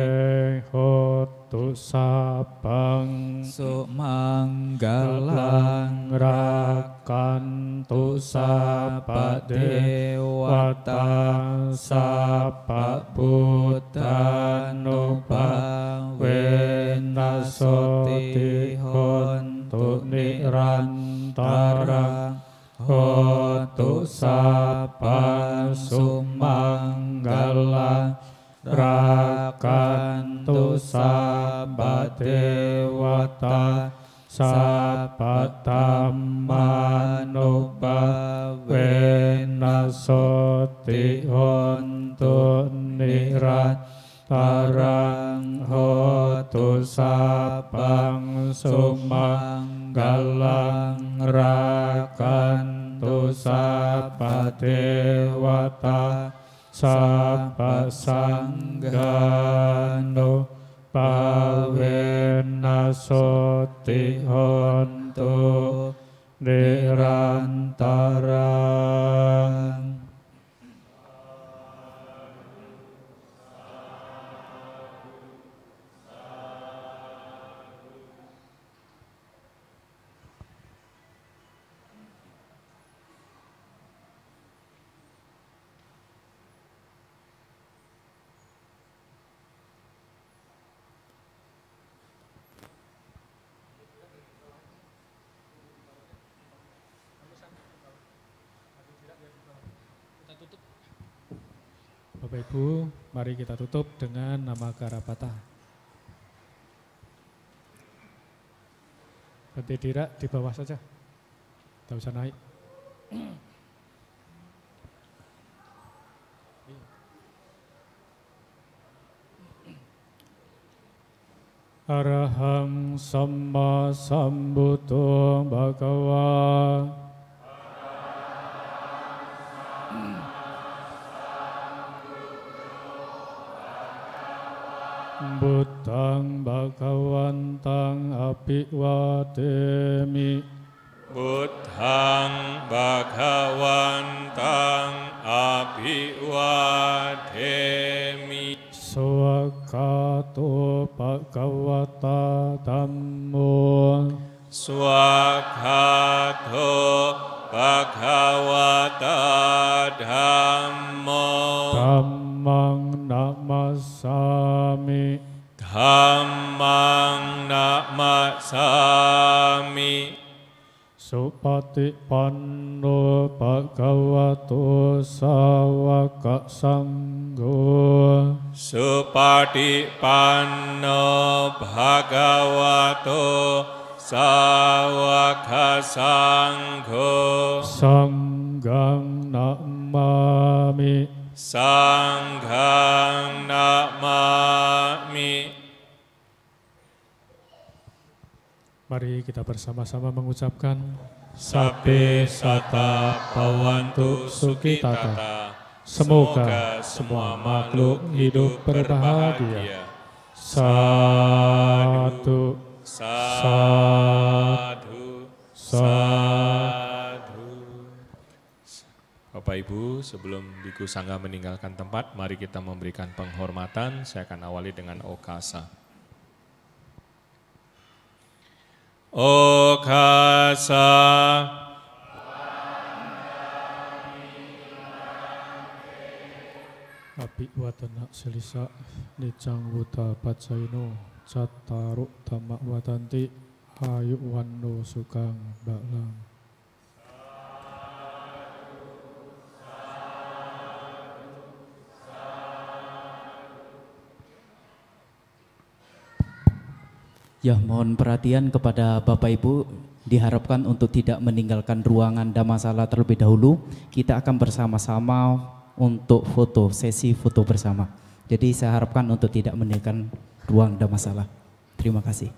[SPEAKER 3] hotu sabang sumanggalang rakantu sabba dewata sabba buddhanupawena soti hontu nirantara hotu sabba sumanggalang rakantu sabba dewata sabba dhammanu soti hontu nirantarang hotu sabang sumanggalang rakantu sabba dewata sabba sanggano pawena soti hontu
[SPEAKER 1] Bagawanto Nirantaran. Bapak Ibu, mari kita tutup dengan nama Karapata. Bante Dira di bawah saja, tidak usah naik. Arahang Samma Sambuddho Bhagava. Buddhang Bhagawantang Abhiwademi.
[SPEAKER 2] Buddhang Bhagawantang Abhiwademi.
[SPEAKER 1] Swakato Bhagavata Dhammo.
[SPEAKER 2] Swakato Bhagavata Dhammo.
[SPEAKER 1] Dhammang namasami.
[SPEAKER 2] Dhammang namasami.
[SPEAKER 1] Supatipanno Bhagavato Sawaka Sangho.
[SPEAKER 2] Supatipanno Bhagavato Sawaka Sangho.
[SPEAKER 1] Sanghang namami.
[SPEAKER 2] Sanghang namami.
[SPEAKER 1] Mari kita bersama-sama mengucapkan
[SPEAKER 2] Sabbe sata bhavantu sukhitata.
[SPEAKER 1] Semoga semua makhluk hidup berbahagia. Satu,
[SPEAKER 2] Sadhu, sadhu. Bapak Ibu, sebelum Biku Sangga meninggalkan tempat, mari kita memberikan penghormatan. Saya akan awali dengan Okasa. Okasa.
[SPEAKER 1] Abhiwadana silisa nicang wuta pacaino cattaru dhamma watanti hayu wanno sukang balang.
[SPEAKER 6] Ya, mohon perhatian kepada Bapak Ibu, diharapkan untuk tidak meninggalkan ruangan Dhammasala terlebih dahulu. Kita akan bersama-sama untuk foto, sesi foto bersama. Jadi saya harapkan untuk tidak meninggalkan ruang Dhammasala. Terima kasih.